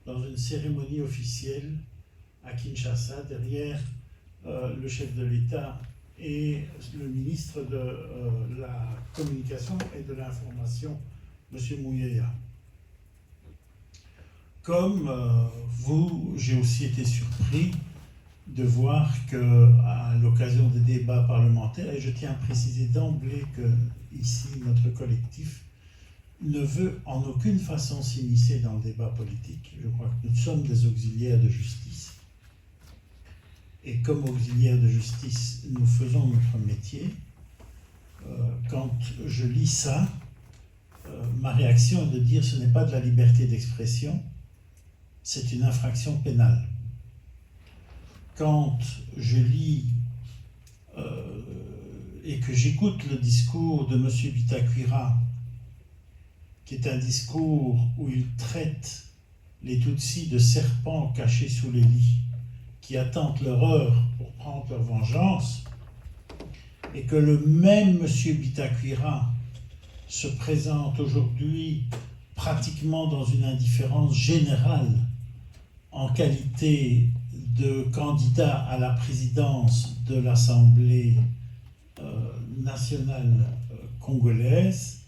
dans une cérémonie officielle à Kinshasa, derrière le chef de l'État et le ministre de la Communication et de l'Information, M. Mouyeya. Comme vous, j'ai aussi été surpris de voir qu'à l'occasion des débats parlementaires, et je tiens à préciser d'emblée que ici, notre collectif ne veut en aucune façon s'immiscer dans le débat politique. Je crois que nous sommes des auxiliaires de justice. Et comme auxiliaires de justice, nous faisons notre métier. Quand je lis ça, ma réaction est de dire ce n'est pas de la liberté d'expression, c'est une infraction pénale. Quand je lis et que j'écoute le discours de M. Bitakwira, qui est un discours où il traite les Tutsis de serpents cachés sous les lits, qui attendent leur heure pour prendre leur vengeance, et que le même M. Bitakwira se présente aujourd'hui pratiquement dans une indifférence générale en qualité de candidat à la présidence de l'Assemblée nationale congolaise,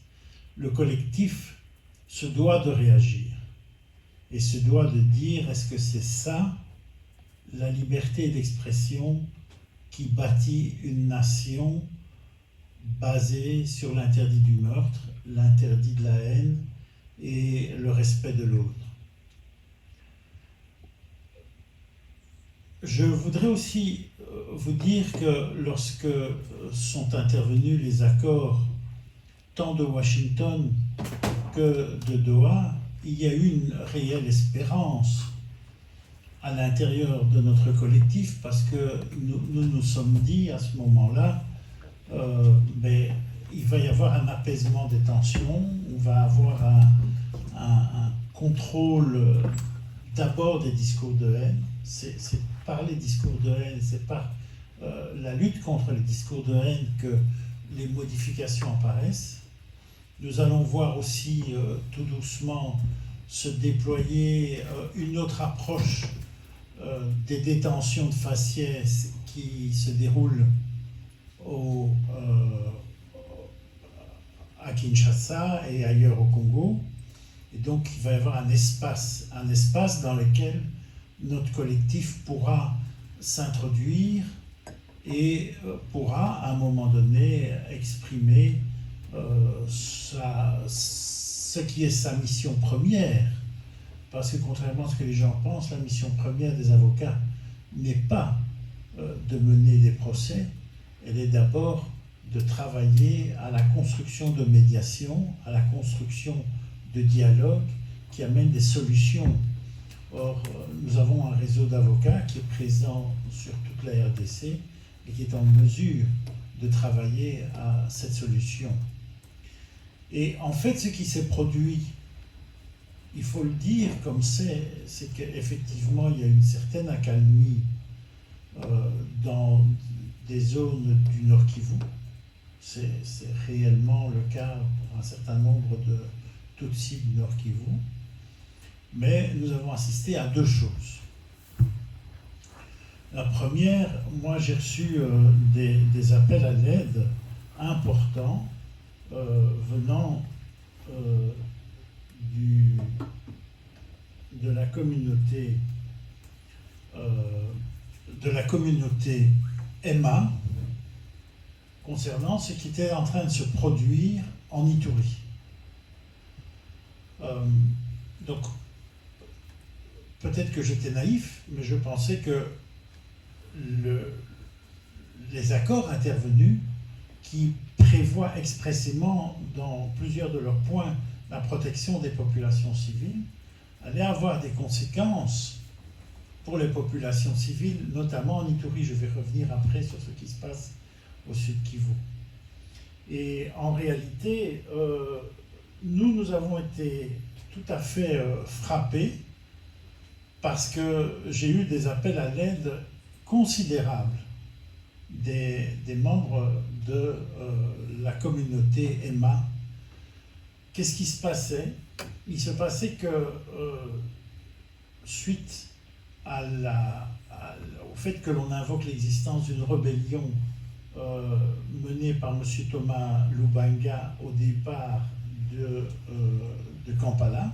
le collectif se doit de réagir et se doit de dire: est-ce que c'est ça la liberté d'expression qui bâtit une nation basée sur l'interdit du meurtre, l'interdit de la haine et le respect de l'autre? Je voudrais aussi vous dire que lorsque sont intervenus les accords tant de Washington que de Doha, il y a eu une réelle espérance à l'intérieur de notre collectif, parce que nous sommes dit à ce moment-là, il va y avoir un apaisement des tensions, on va avoir un contrôle d'abord des discours de haine. C'est par les discours de haine, c'est par la lutte contre les discours de haine que les modifications apparaissent. Nous allons voir aussi tout doucement se déployer une autre approche des détentions de faciès qui se déroulent à Kinshasa et ailleurs au Congo. Et donc il va y avoir un espace dans lequel notre collectif pourra s'introduire et pourra à un moment donné exprimer ce qui est sa mission première. Parce que contrairement à ce que les gens pensent, la mission première des avocats n'est pas de mener des procès, elle est d'abord de travailler à la construction de médiation, à la construction de dialogue qui amène des solutions. Or, nous avons un réseau d'avocats qui est présent sur toute la RDC et qui est en mesure de travailler à cette solution. Et en fait, ce qui s'est produit, il faut le dire comme c'est qu'effectivement, il y a une certaine accalmie dans des zones du Nord Kivu. C'est réellement le cas pour un certain nombre de Tutsis du Nord Kivu. Mais nous avons assisté à deux choses. La première, moi j'ai reçu des appels à l'aide importants venant de la communauté EMA concernant ce qui était en train de se produire en Ituri. Donc, peut-être que j'étais naïf, mais je pensais que les accords intervenus qui prévoient expressément dans plusieurs de leurs points la protection des populations civiles allaient avoir des conséquences pour les populations civiles, notamment en Ituri. Je vais revenir après sur ce qui se passe au sud Kivu. Et en réalité, nous avons été tout à fait frappés parce que j'ai eu des appels à l'aide considérables des membres de la communauté EMA. Qu'est-ce qui se passait? Il se passait que suite au fait que l'on invoque l'existence d'une rébellion menée par M. Thomas Lubanga au départ de Kampala,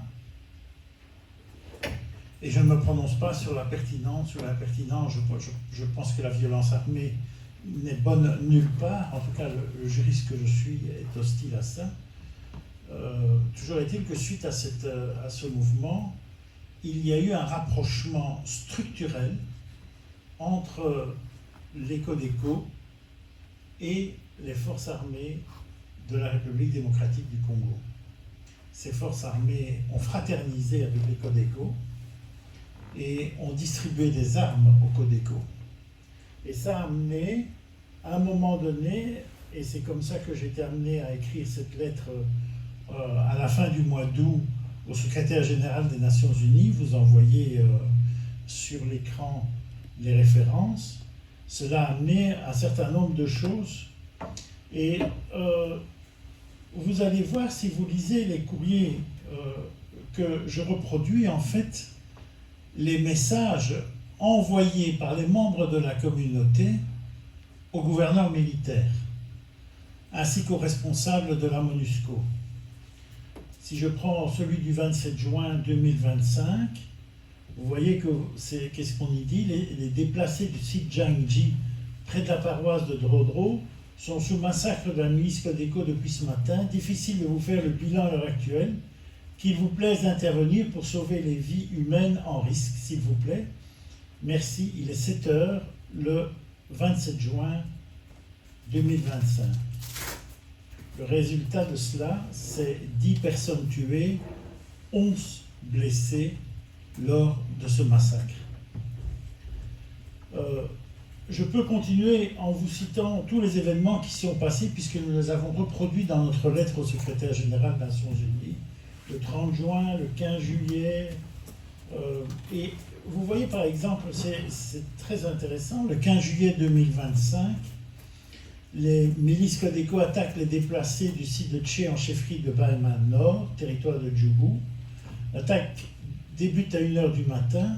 et je ne me prononce pas sur la pertinence, je pense que la violence armée n'est bonne nulle part, en tout cas le juriste que je suis est hostile à ça. Toujours est-il que suite à ce mouvement, il y a eu un rapprochement structurel entre les Codeco et les forces armées de la République démocratique du Congo. Ces forces armées ont fraternisé avec les Codeco et ont distribué des armes au Codeco. Et ça a amené, à un moment donné, et c'est comme ça que j'ai été amené à écrire cette lettre à la fin du mois d'août au secrétaire général des Nations Unies, vous en voyez sur l'écran les références. Cela a amené un certain nombre de choses. Et vous allez voir, si vous lisez les courriers que je reproduis, en fait, les messages envoyés par les membres de la communauté au gouverneur militaire, ainsi qu'aux responsables de la MONUSCO. Si je prends celui du 27 juin 2025, vous voyez que qu'est-ce qu'on y dit, les déplacés du site Jiangji, près de la paroisse de Drodro, sont sous massacre de la milice Codeco depuis ce matin. Difficile de vous faire le bilan à l'heure actuelle. Qu'il vous plaise d'intervenir pour sauver les vies humaines en risque, s'il vous plaît. Merci, il est 7 heures, le 27 juin 2025. Le résultat de cela, c'est 10 personnes tuées, 11 blessés lors de ce massacre. Je peux continuer en vous citant tous les événements qui sont passés, puisque nous les avons reproduits dans notre lettre au secrétaire général des Nations Unies, le 30 juin, le 15 juillet. Et vous voyez par exemple, c'est très intéressant, le 15 juillet 2025, les milices Codeco attaquent les déplacés du site de Tché en chefferie de Baïman Nord, territoire de Djougou. L'attaque débute à 1h du matin.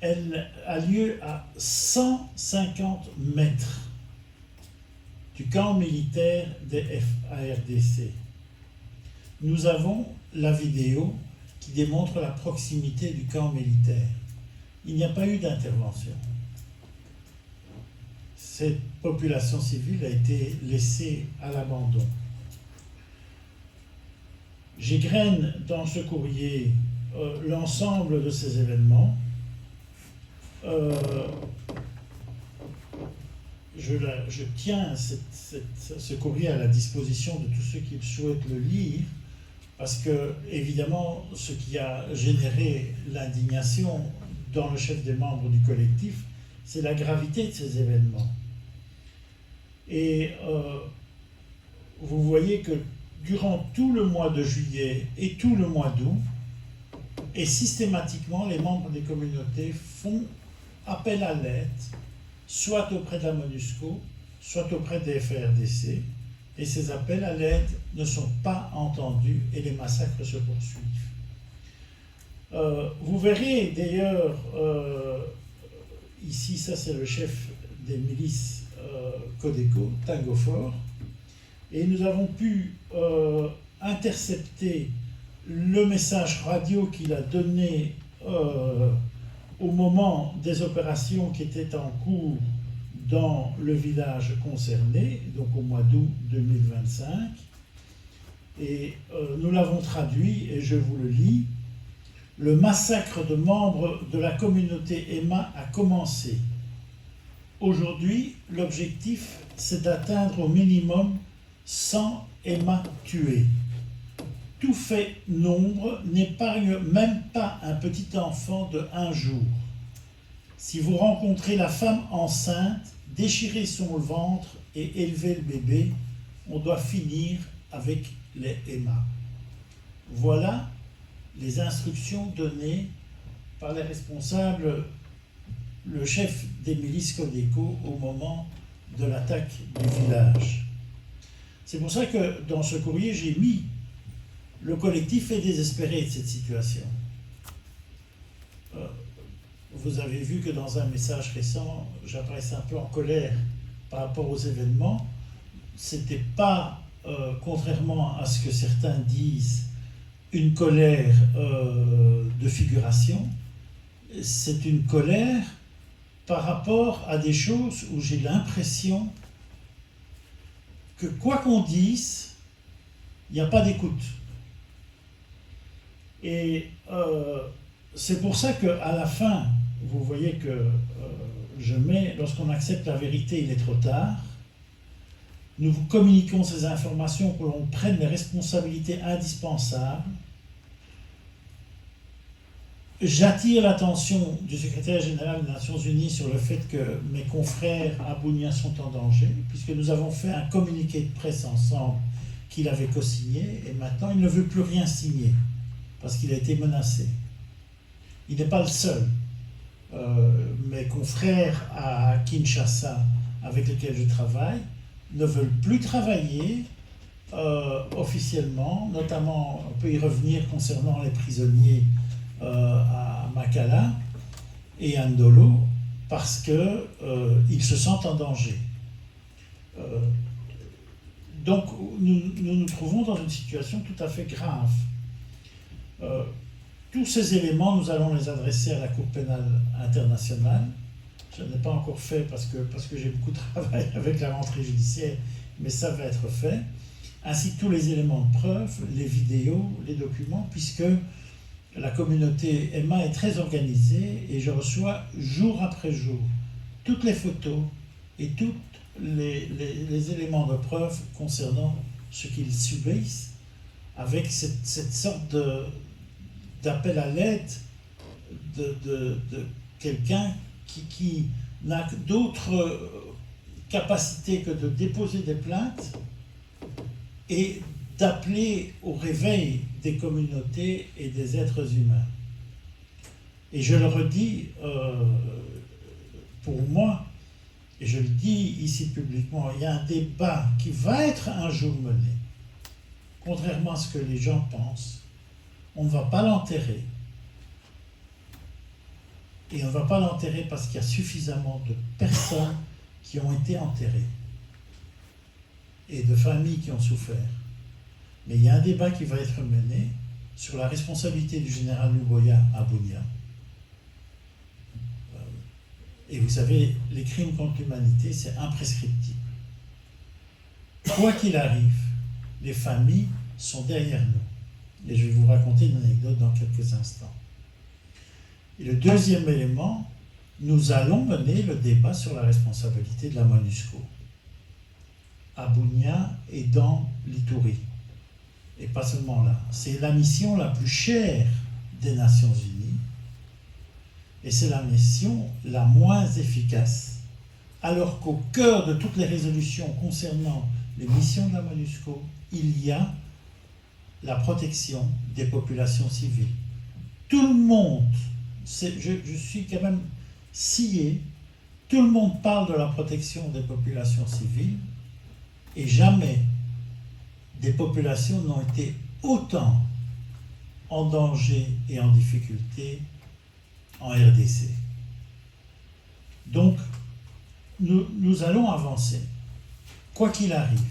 Elle a lieu à 150 mètres du camp militaire des FARDC. Nous avons la vidéo qui démontre la proximité du camp militaire. Il n'y a pas eu d'intervention. Cette population civile a été laissée à l'abandon. J'égrène dans ce courrier l'ensemble de ces événements. Je tiens ce courrier à la disposition de tous ceux qui souhaitent le lire, parce que, évidemment, ce qui a généré l'indignation dans le chef des membres du collectif, c'est la gravité de ces événements. Et vous voyez que durant tout le mois de juillet et tout le mois d'août, et systématiquement, les membres des communautés font appel à l'aide, soit auprès de la MONUSCO, soit auprès des FARDC, et ces appels à l'aide ne sont pas entendus et les massacres se poursuivent. Vous verrez d'ailleurs, ici, ça c'est le chef des milices Codeco, Tango Fort, et nous avons pu intercepter le message radio qu'il a donné au moment des opérations qui étaient en cours dans le village concerné, donc au mois d'août 2025. Et nous l'avons traduit, et je vous le lis. Le massacre de membres de la communauté Emma a commencé. Aujourd'hui, l'objectif, c'est d'atteindre au minimum 100 Emma tués. Tout fait nombre n'épargne même pas un petit enfant de 1 jour. Si vous rencontrez la femme enceinte, déchirez son ventre et élevez le bébé, on doit finir avec les Emma. Voilà les instructions données par les responsables, le chef des milices Codeco au moment de l'attaque du village. C'est pour ça que dans ce courrier, j'ai mis le collectif est désespéré de cette situation. Vous avez vu que dans un message récent, j'apparaissais un peu en colère par rapport aux événements. C'était pas, contrairement à ce que certains disent, une colère de figuration. C'est une colère par rapport à des choses où j'ai l'impression que quoi qu'on dise, il n'y a pas d'écoute. Et c'est pour ça qu'à la fin, vous voyez que je mets, lorsqu'on accepte la vérité, il est trop tard. Nous vous communiquons ces informations pour que l'on prenne les responsabilités indispensables. J'attire l'attention du secrétaire général des Nations Unies sur le fait que mes confrères à Bunia sont en danger, puisque nous avons fait un communiqué de presse ensemble qu'il avait co-signé, et maintenant il ne veut plus rien signer, parce qu'il a été menacé. Il n'est pas le seul. Mes confrères à Kinshasa, avec lesquels je travaille, ne veulent plus travailler officiellement, notamment, on peut y revenir concernant les prisonniers à Makala et à Ndolo, parce qu'ils se sentent en danger. Donc nous nous trouvons dans une situation tout à fait grave. Tous ces éléments, nous allons les adresser à la Cour pénale internationale. Je ne l'ai pas encore fait parce que j'ai beaucoup de travail avec la rentrée judiciaire, mais ça va être fait. Ainsi que tous les éléments de preuve, les vidéos, les documents, puisque la communauté Emma est très organisée et je reçois jour après jour toutes les photos et tous les éléments de preuve concernant ce qu'ils subissent, avec cette sorte d'appel à l'aide de quelqu'un qui n'a d'autre capacité que de déposer des plaintes et d'appeler au réveil des communautés et des êtres humains. Et je le redis, pour moi, et je le dis ici publiquement, il y a un débat qui va être un jour mené. Contrairement à ce que les gens pensent, on ne va pas l'enterrer. Et on ne va pas l'enterrer parce qu'il y a suffisamment de personnes qui ont été enterrées et de familles qui ont souffert. Mais il y a un débat qui va être mené sur la responsabilité du général Luboya à Bunia. Et vous savez, les crimes contre l'humanité, c'est imprescriptible. Quoi qu'il arrive, les familles sont derrière nous. Et je vais vous raconter une anecdote dans quelques instants. Et le deuxième élément, nous allons mener le débat sur la responsabilité de la MONUSCO à Bunia et dans l'Ituri. Et pas seulement là. C'est la mission la plus chère des Nations Unies et c'est la mission la moins efficace, alors qu'au cœur de toutes les résolutions concernant les missions de la MONUSCO, il y a la protection des populations civiles. Tout le monde, je suis quand même scié, tout le monde parle de la protection des populations civiles et jamais des populations n'ont été autant en danger et en difficulté en RDC. Donc, nous allons avancer, quoi qu'il arrive.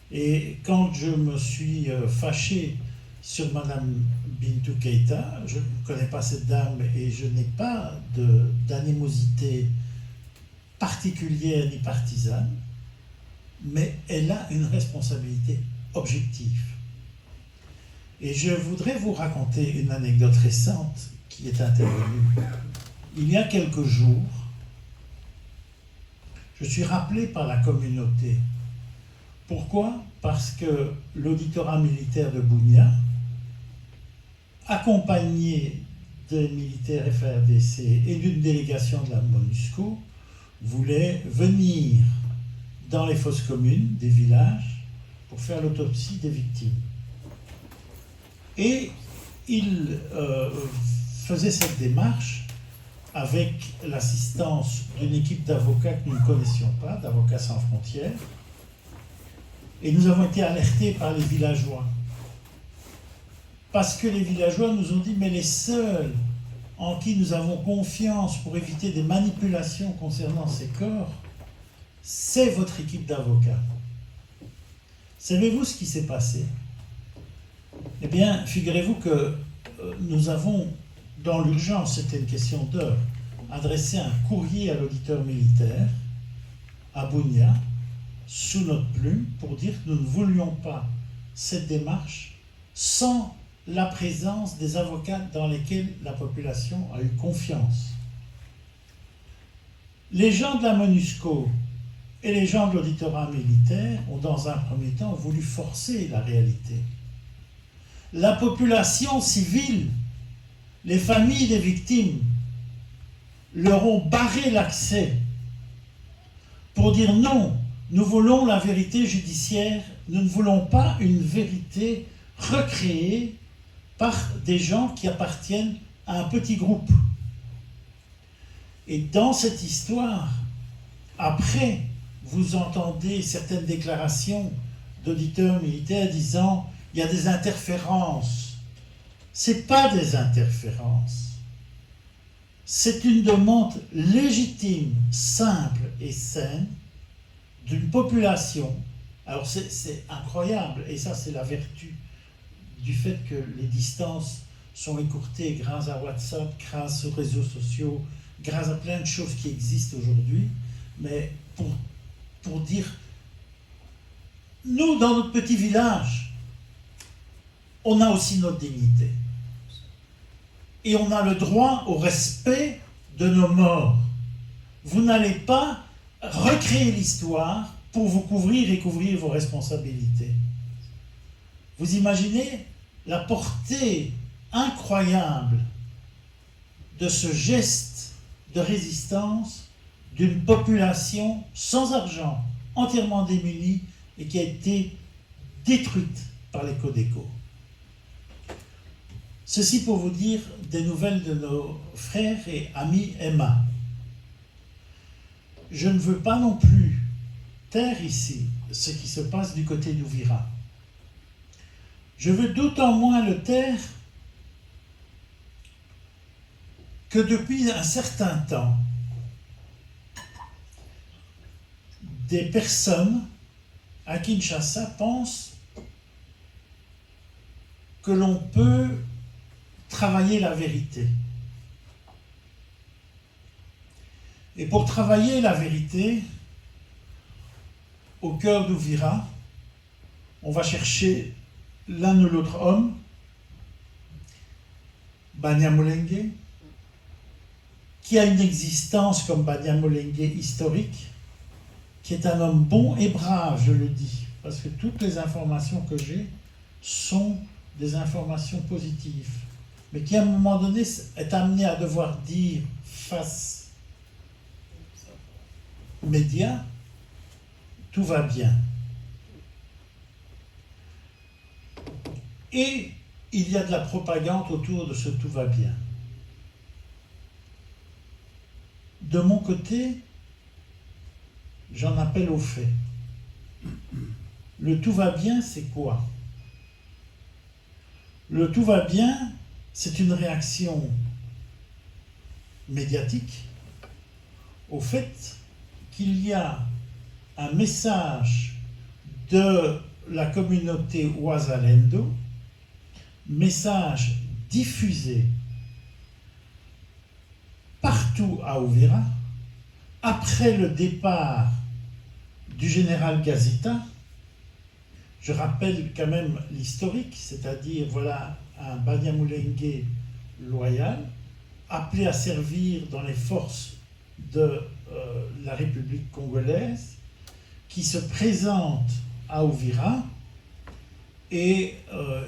Et quand je me suis fâché sur Madame Bintou Keïta, je ne connais pas cette dame et je n'ai pas d'animosité particulière ni partisane, mais elle a une responsabilité objective. Et je voudrais vous raconter une anecdote récente qui est intervenue. Il y a quelques jours, je suis rappelé par la communauté. Pourquoi? Parce que l'auditorat militaire de Bunia, accompagné des militaires FARDC et d'une délégation de la MONUSCO, voulait venir dans les fosses communes des villages pour faire l'autopsie des victimes. Et il faisait cette démarche avec l'assistance d'une équipe d'avocats que nous ne connaissions pas, d'Avocats sans frontières. Et nous avons été alertés par les villageois. Parce que les villageois nous ont dit, mais les seuls en qui nous avons confiance pour éviter des manipulations concernant ces corps, c'est votre équipe d'avocats. Savez-vous ce qui s'est passé? Eh bien, figurez-vous que nous avons, dans l'urgence, c'était une question d'heure, adressé un courrier à l'auditeur militaire à Bunia, sous notre plume, pour dire que nous ne voulions pas cette démarche sans la présence des avocats dans lesquels la population a eu confiance. Les gens de la MONUSCO et les gens de l'auditorat militaire ont dans un premier temps voulu forcer la réalité. La population civile les familles des victimes leur ont barré l'accès pour dire non, nous voulons la vérité judiciaire, nous ne voulons pas une vérité recréée par des gens qui appartiennent à un petit groupe. Et dans cette histoire, après, vous entendez certaines déclarations d'auditeurs militaires disant « il y a des interférences ». Ce n'est pas des interférences. C'est une demande légitime, simple et saine d'une population. Alors c'est incroyable, et ça c'est la vertu du fait que les distances sont écourtées grâce à WhatsApp, grâce aux réseaux sociaux, grâce à plein de choses qui existent aujourd'hui, mais pour dire, nous dans notre petit village, on a aussi notre dignité. Et on a le droit au respect de nos morts. Vous n'allez pas recréer l'histoire pour vous couvrir et couvrir vos responsabilités. Vous imaginez la portée incroyable de ce geste de résistance d'une population sans argent, entièrement démunie et qui a été détruite par les Codeco. Ceci pour vous dire des nouvelles de nos frères et amis Emma. Je ne veux pas non plus taire ici ce qui se passe du côté d'Ouvira. Je veux d'autant moins le taire que depuis un certain temps, des personnes à Kinshasa pensent que l'on peut travailler la vérité. Et pour travailler la vérité, au cœur d'Ouvira, on va chercher l'un ou l'autre homme, Banyamulenge, qui a une existence comme Banyamulenge historique, qui est un homme bon et brave, je le dis, parce que toutes les informations que j'ai sont des informations positives, mais qui à un moment donné est amené à devoir dire face aux médias, tout va bien. Et il y a de la propagande autour de ce tout va bien. De mon côté, j'en appelle aux faits. Le tout va bien, c'est quoi? Le tout va bien, c'est une réaction médiatique au fait qu'il y a un message de la communauté Ouazalendo, message diffusé partout à Ouvira, après le départ du général Gazita. Je rappelle quand même l'historique, c'est-à-dire voilà un Banyamulenge loyal, appelé à servir dans les forces de la République congolaise, qui se présente à Ouvira, et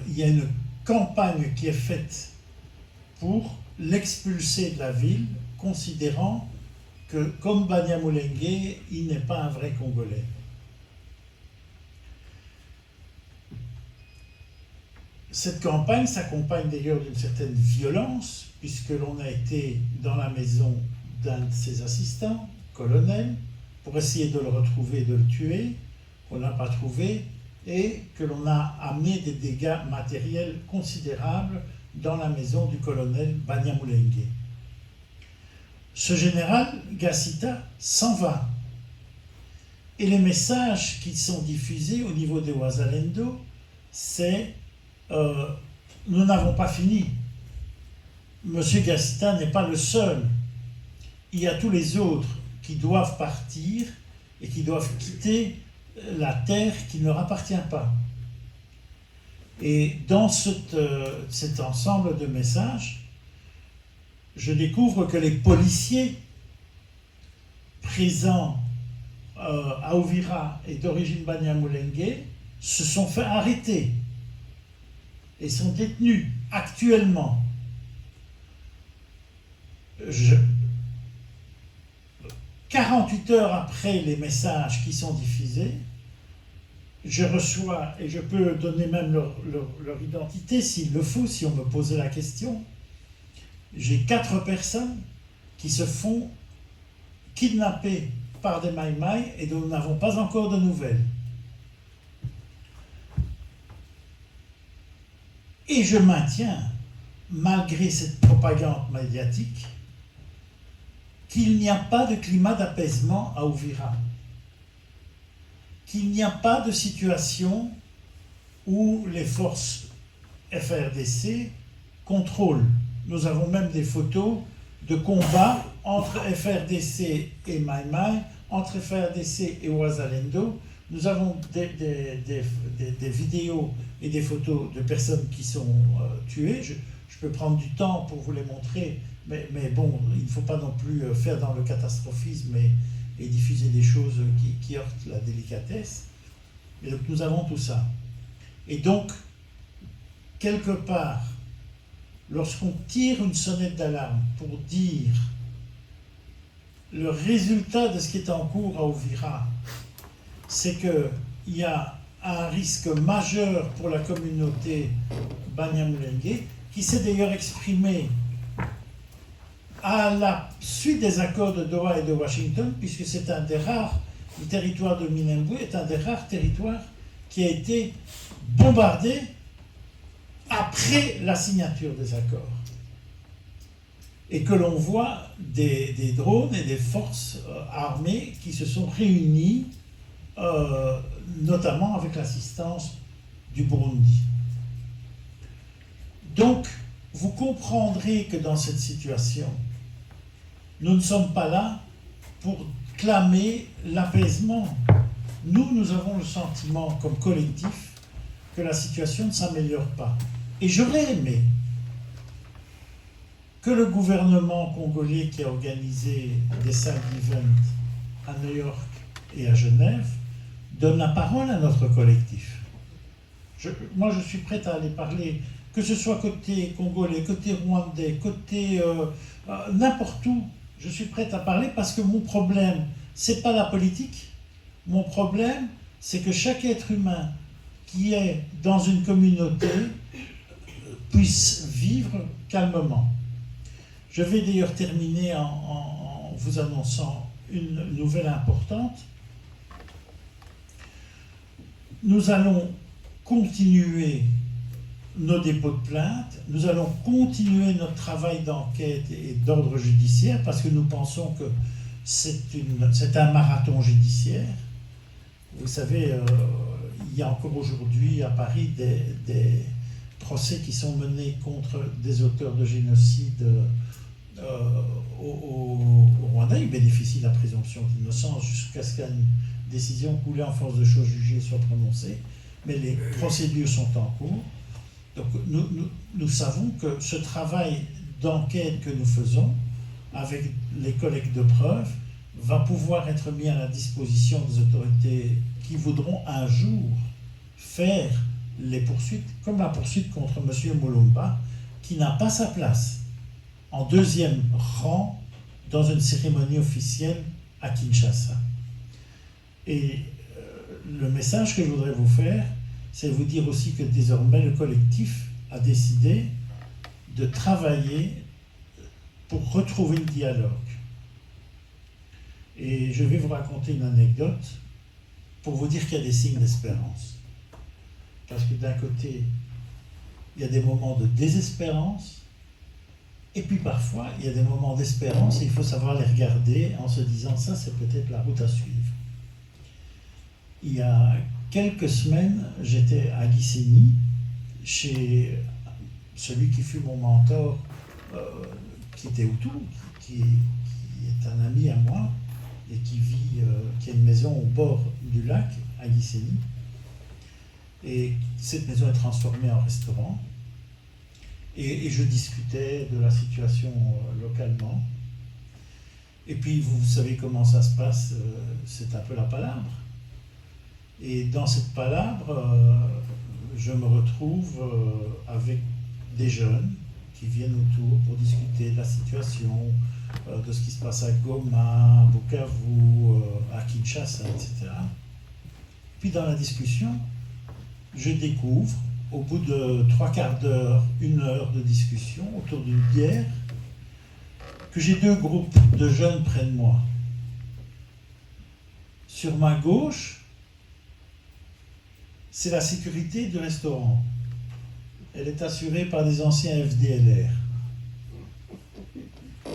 il y a une campagne qui est faite pour l'expulser de la ville, considérant que, comme Banyamulenge, il n'est pas un vrai Congolais. Cette campagne s'accompagne d'ailleurs d'une certaine violence, puisque l'on a été dans la maison d'un de ses assistants, colonel, pour essayer de le retrouver et de le tuer, qu'on n'a pas trouvé, et que l'on a amené des dégâts matériels considérables dans la maison du colonel Banyamulenge. Ce général Gazita s'en va. Et les messages qui sont diffusés au niveau de Ouazalendo, c'est nous n'avons pas fini. Monsieur Gazita n'est pas le seul. Il y a tous les autres qui doivent partir et qui doivent quitter la terre qui ne leur appartient pas. Et dans cet ensemble de messages, je découvre que les policiers présents à Ouvira et d'origine Banyamulenge se sont fait arrêter et sont détenus actuellement 48 heures après les messages qui sont diffusés, je reçois, et je peux donner même leur identité s'il le faut, si on me posait la question, j'ai 4 personnes qui se font kidnapper par des Maï-Maï et dont nous n'avons pas encore de nouvelles. Et je maintiens, malgré cette propagande médiatique, qu'il n'y a pas de climat d'apaisement à Uvira, qu'il n'y a pas de situation où les forces FRDC contrôlent. Nous avons même des photos de combats entre FRDC et Maï-Maï, entre FRDC et Ouazalendo. Nous avons des vidéos et des photos de personnes qui sont tuées. Je peux prendre du temps pour vous les montrer, mais bon, il ne faut pas non plus faire dans le catastrophisme et diffuser des choses qui heurtent la délicatesse. Et donc nous avons tout ça. Et donc, quelque part, lorsqu'on tire une sonnette d'alarme pour dire le résultat de ce qui est en cours à Uvira, c'est qu'il y a un risque majeur pour la communauté Banyamulenge, qui s'est d'ailleurs exprimé à la suite des accords de Doha et de Washington, puisque c'est un des rares, le territoire de Minembwe est un des rares territoires qui a été bombardé après la signature des accords. Et que l'on voit des drones et des forces armées qui se sont réunies, notamment avec l'assistance du Burundi. Donc, vous comprendrez que dans cette situation, nous ne sommes pas là pour clamer l'apaisement. Nous avons le sentiment, comme collectif, que la situation ne s'améliore pas. Et j'aurais aimé que le gouvernement congolais qui a organisé des side events à New York et à Genève donne la parole à notre collectif. Moi, je suis prêt à aller parler, que ce soit côté congolais, côté rwandais, côté n'importe où. Je suis prêt à parler parce que mon problème, c'est pas la politique. Mon problème, c'est que chaque être humain qui est dans une communauté puisse vivre calmement. Je vais d'ailleurs terminer en vous annonçant une nouvelle importante. Nous allons continuer nos dépôts de plainte, nous allons continuer notre travail d'enquête et d'ordre judiciaire parce que nous pensons que c'est un marathon judiciaire. Vous savez, il y a encore aujourd'hui à Paris des procès qui sont menés contre des auteurs de génocide au Rwanda. Ils bénéficient de la présomption d'innocence jusqu'à ce qu'une décision coulée en force de chose jugée soit prononcée. Mais les procédures sont en cours. Donc nous savons que ce travail d'enquête que nous faisons avec les collectes de preuves va pouvoir être mis à la disposition des autorités qui voudront un jour faire les poursuites, comme la poursuite contre M. Mulumba, qui n'a pas sa place en deuxième rang dans une cérémonie officielle à Kinshasa. Et le message que je voudrais vous faire, c'est vous dire aussi que désormais le collectif a décidé de travailler pour retrouver le dialogue. Et je vais vous raconter une anecdote pour vous dire qu'il y a des signes d'espérance. Parce que d'un côté, il y a des moments de désespérance, et puis parfois, il y a des moments d'espérance, et il faut savoir les regarder en se disant, ça c'est peut-être la route à suivre. Il y a quelques semaines, j'étais à Gisenyi, chez celui qui fut mon mentor, qui était Hutu, qui est un ami à moi, et qui a une maison au bord du lac, à Gisenyi. Et cette maison est transformée en restaurant. Et je discutais de la situation localement. Et puis, vous savez comment ça se passe, c'est un peu la palabre. Et dans cette palabre, je me retrouve avec des jeunes qui viennent autour pour discuter de la situation, de ce qui se passe à Goma, à Bukavu, à Kinshasa, etc. Puis dans la discussion, je découvre, au bout de 3/4 d'heure, 1 heure de discussion autour d'une bière, que j'ai 2 groupes de jeunes près de moi. Sur ma gauche, c'est la sécurité du restaurant. Elle est assurée par des anciens FDLR.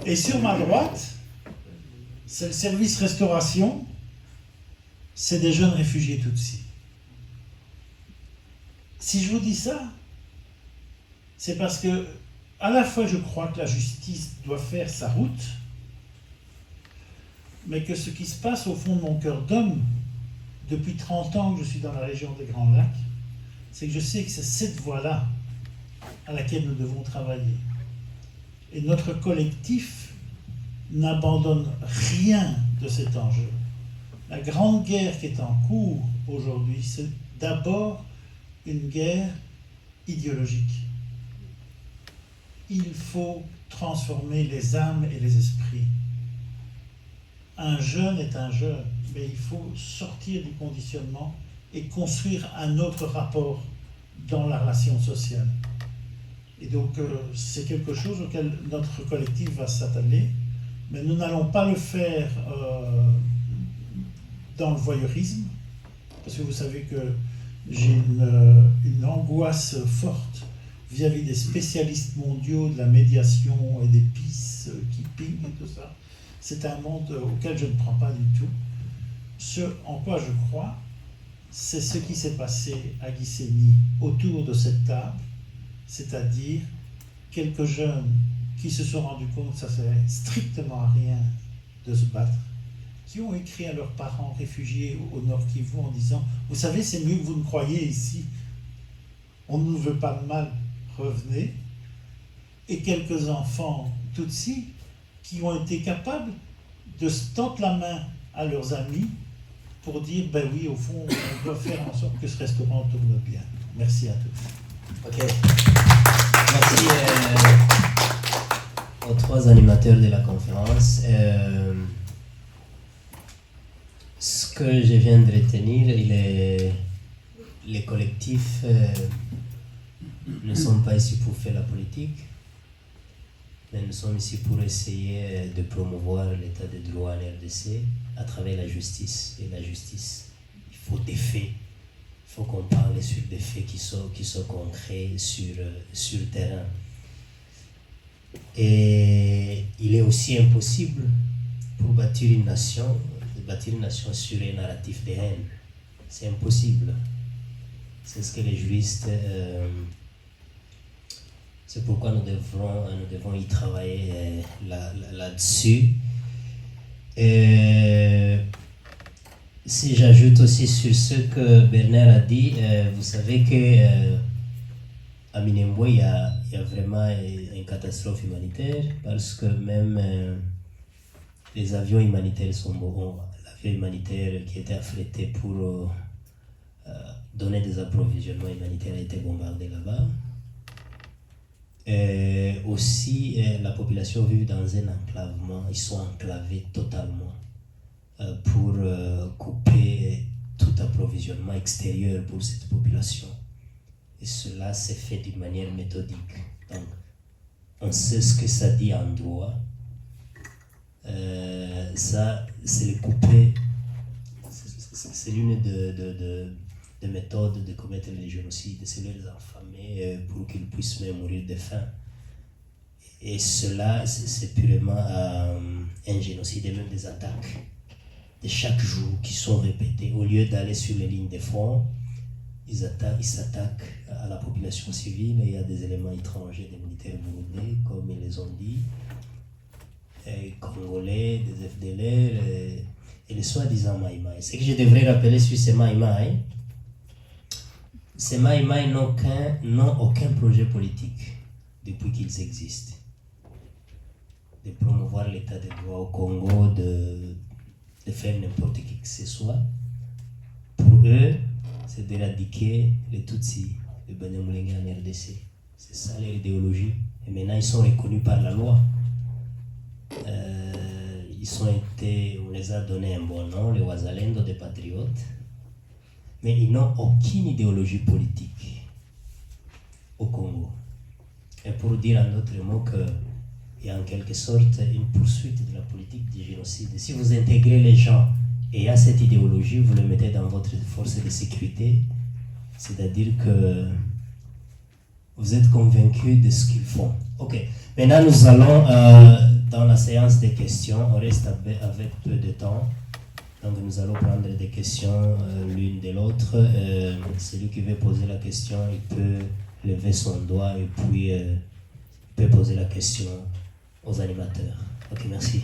Et sur ma droite, c'est le service restauration, c'est des jeunes réfugiés Tutsis. Si je vous dis ça, c'est parce que, à la fois, je crois que la justice doit faire sa route, mais que ce qui se passe au fond de mon cœur d'homme, depuis 30 ans que je suis dans la région des Grands Lacs, c'est que je sais que c'est cette voie-là à laquelle nous devons travailler. Et notre collectif n'abandonne rien de cet enjeu. La grande guerre qui est en cours aujourd'hui, c'est d'abord une guerre idéologique. Il faut transformer les âmes et les esprits. Un jeune est un jeune, mais il faut sortir du conditionnement et construire un autre rapport dans la relation sociale. Et donc, c'est quelque chose auquel notre collectif va s'atteler, mais nous n'allons pas le faire dans le voyeurisme, parce que vous savez que j'ai une angoisse forte vis-à-vis des spécialistes mondiaux de la médiation et des peacekeeping et tout ça. C'est un monde auquel je ne prends pas du tout. Ce en quoi je crois, c'est ce qui s'est passé à Gisenyi, autour de cette table, c'est-à-dire quelques jeunes qui se sont rendus compte que ça ne servait strictement à rien de se battre, qui ont écrit à leurs parents réfugiés au Nord Kivu en disant « Vous savez, c'est mieux que vous ne croyez ici. On ne nous veut pas de mal, revenez. » Et quelques enfants Tutsis qui ont été capables de se tendre la main à leurs amis pour dire « Ben oui, au fond, on doit faire en sorte que ce restaurant tourne bien. » Merci à tous. Ok. Merci aux 3 animateurs de la conférence. Ce que je viens de retenir, les collectifs ne sont pas ici pour faire la politique, mais nous sommes ici pour essayer de promouvoir l'état de droit en RDC à travers la justice. Et la justice, il faut des faits. Il faut qu'on parle sur des faits qui sont concrets sur le terrain. Et il est aussi impossible pour bâtir une nation sur un narratif de haine. C'est impossible. C'est ce que les juristes... c'est pourquoi nous devons y travailler là-dessus. Si j'ajoute aussi sur ce que Bernard a dit, vous savez que à Minembwe, il y a vraiment une catastrophe humanitaire parce que même les avions humanitaires sont morts. L'avion humanitaire qui était affrété pour donner des approvisionnements humanitaires a été bombardé là-bas. Aussi, la population vit dans un enclavement. Ils sont enclavés totalement pour couper tout approvisionnement extérieur pour cette population. Et cela s'est fait d'une manière méthodique. Donc, on sait ce que ça dit en droit. Ça, c'est le couper. C'est l'une des méthodes de commettre le génocide, c'est les enfamer pour qu'ils puissent même mourir de faim. Et cela, c'est purement un génocide et même des attaques de chaque jour qui sont répétées. Au lieu d'aller sur les lignes de front, ils s'attaquent à la population civile et il y a des éléments étrangers, des militaires burundais, comme ils les ont dit, congolais, des FDLR et les soi-disant Maïmaï. Ce que je devrais rappeler sur ces Maïmaï, ces Maïmaï n'ont aucun projet politique depuis qu'ils existent. De promouvoir l'état de droit au Congo, de faire n'importe qui que ce soit. Pour eux, c'est d'éradiquer les Tutsis, les Banyamulenge en RDC. C'est ça leur idéologie. Et maintenant, ils sont reconnus par la loi. On les a donné un bon nom, les Wazalendo des patriotes, mais ils n'ont aucune idéologie politique au Congo. Et pour dire en d'autres mots qu'il y a en quelque sorte une poursuite de la politique du génocide. Si vous intégrez les gens et à cette idéologie, vous les mettez dans votre force de sécurité, c'est-à-dire que vous êtes convaincus de ce qu'ils font. Ok, maintenant nous allons dans la séance des questions, on reste avec peu de temps, donc nous allons prendre des questions l'une de l'autre. Celui qui veut poser la question, il peut lever son doigt et puis il peut poser la question aux animateurs. Ok, merci.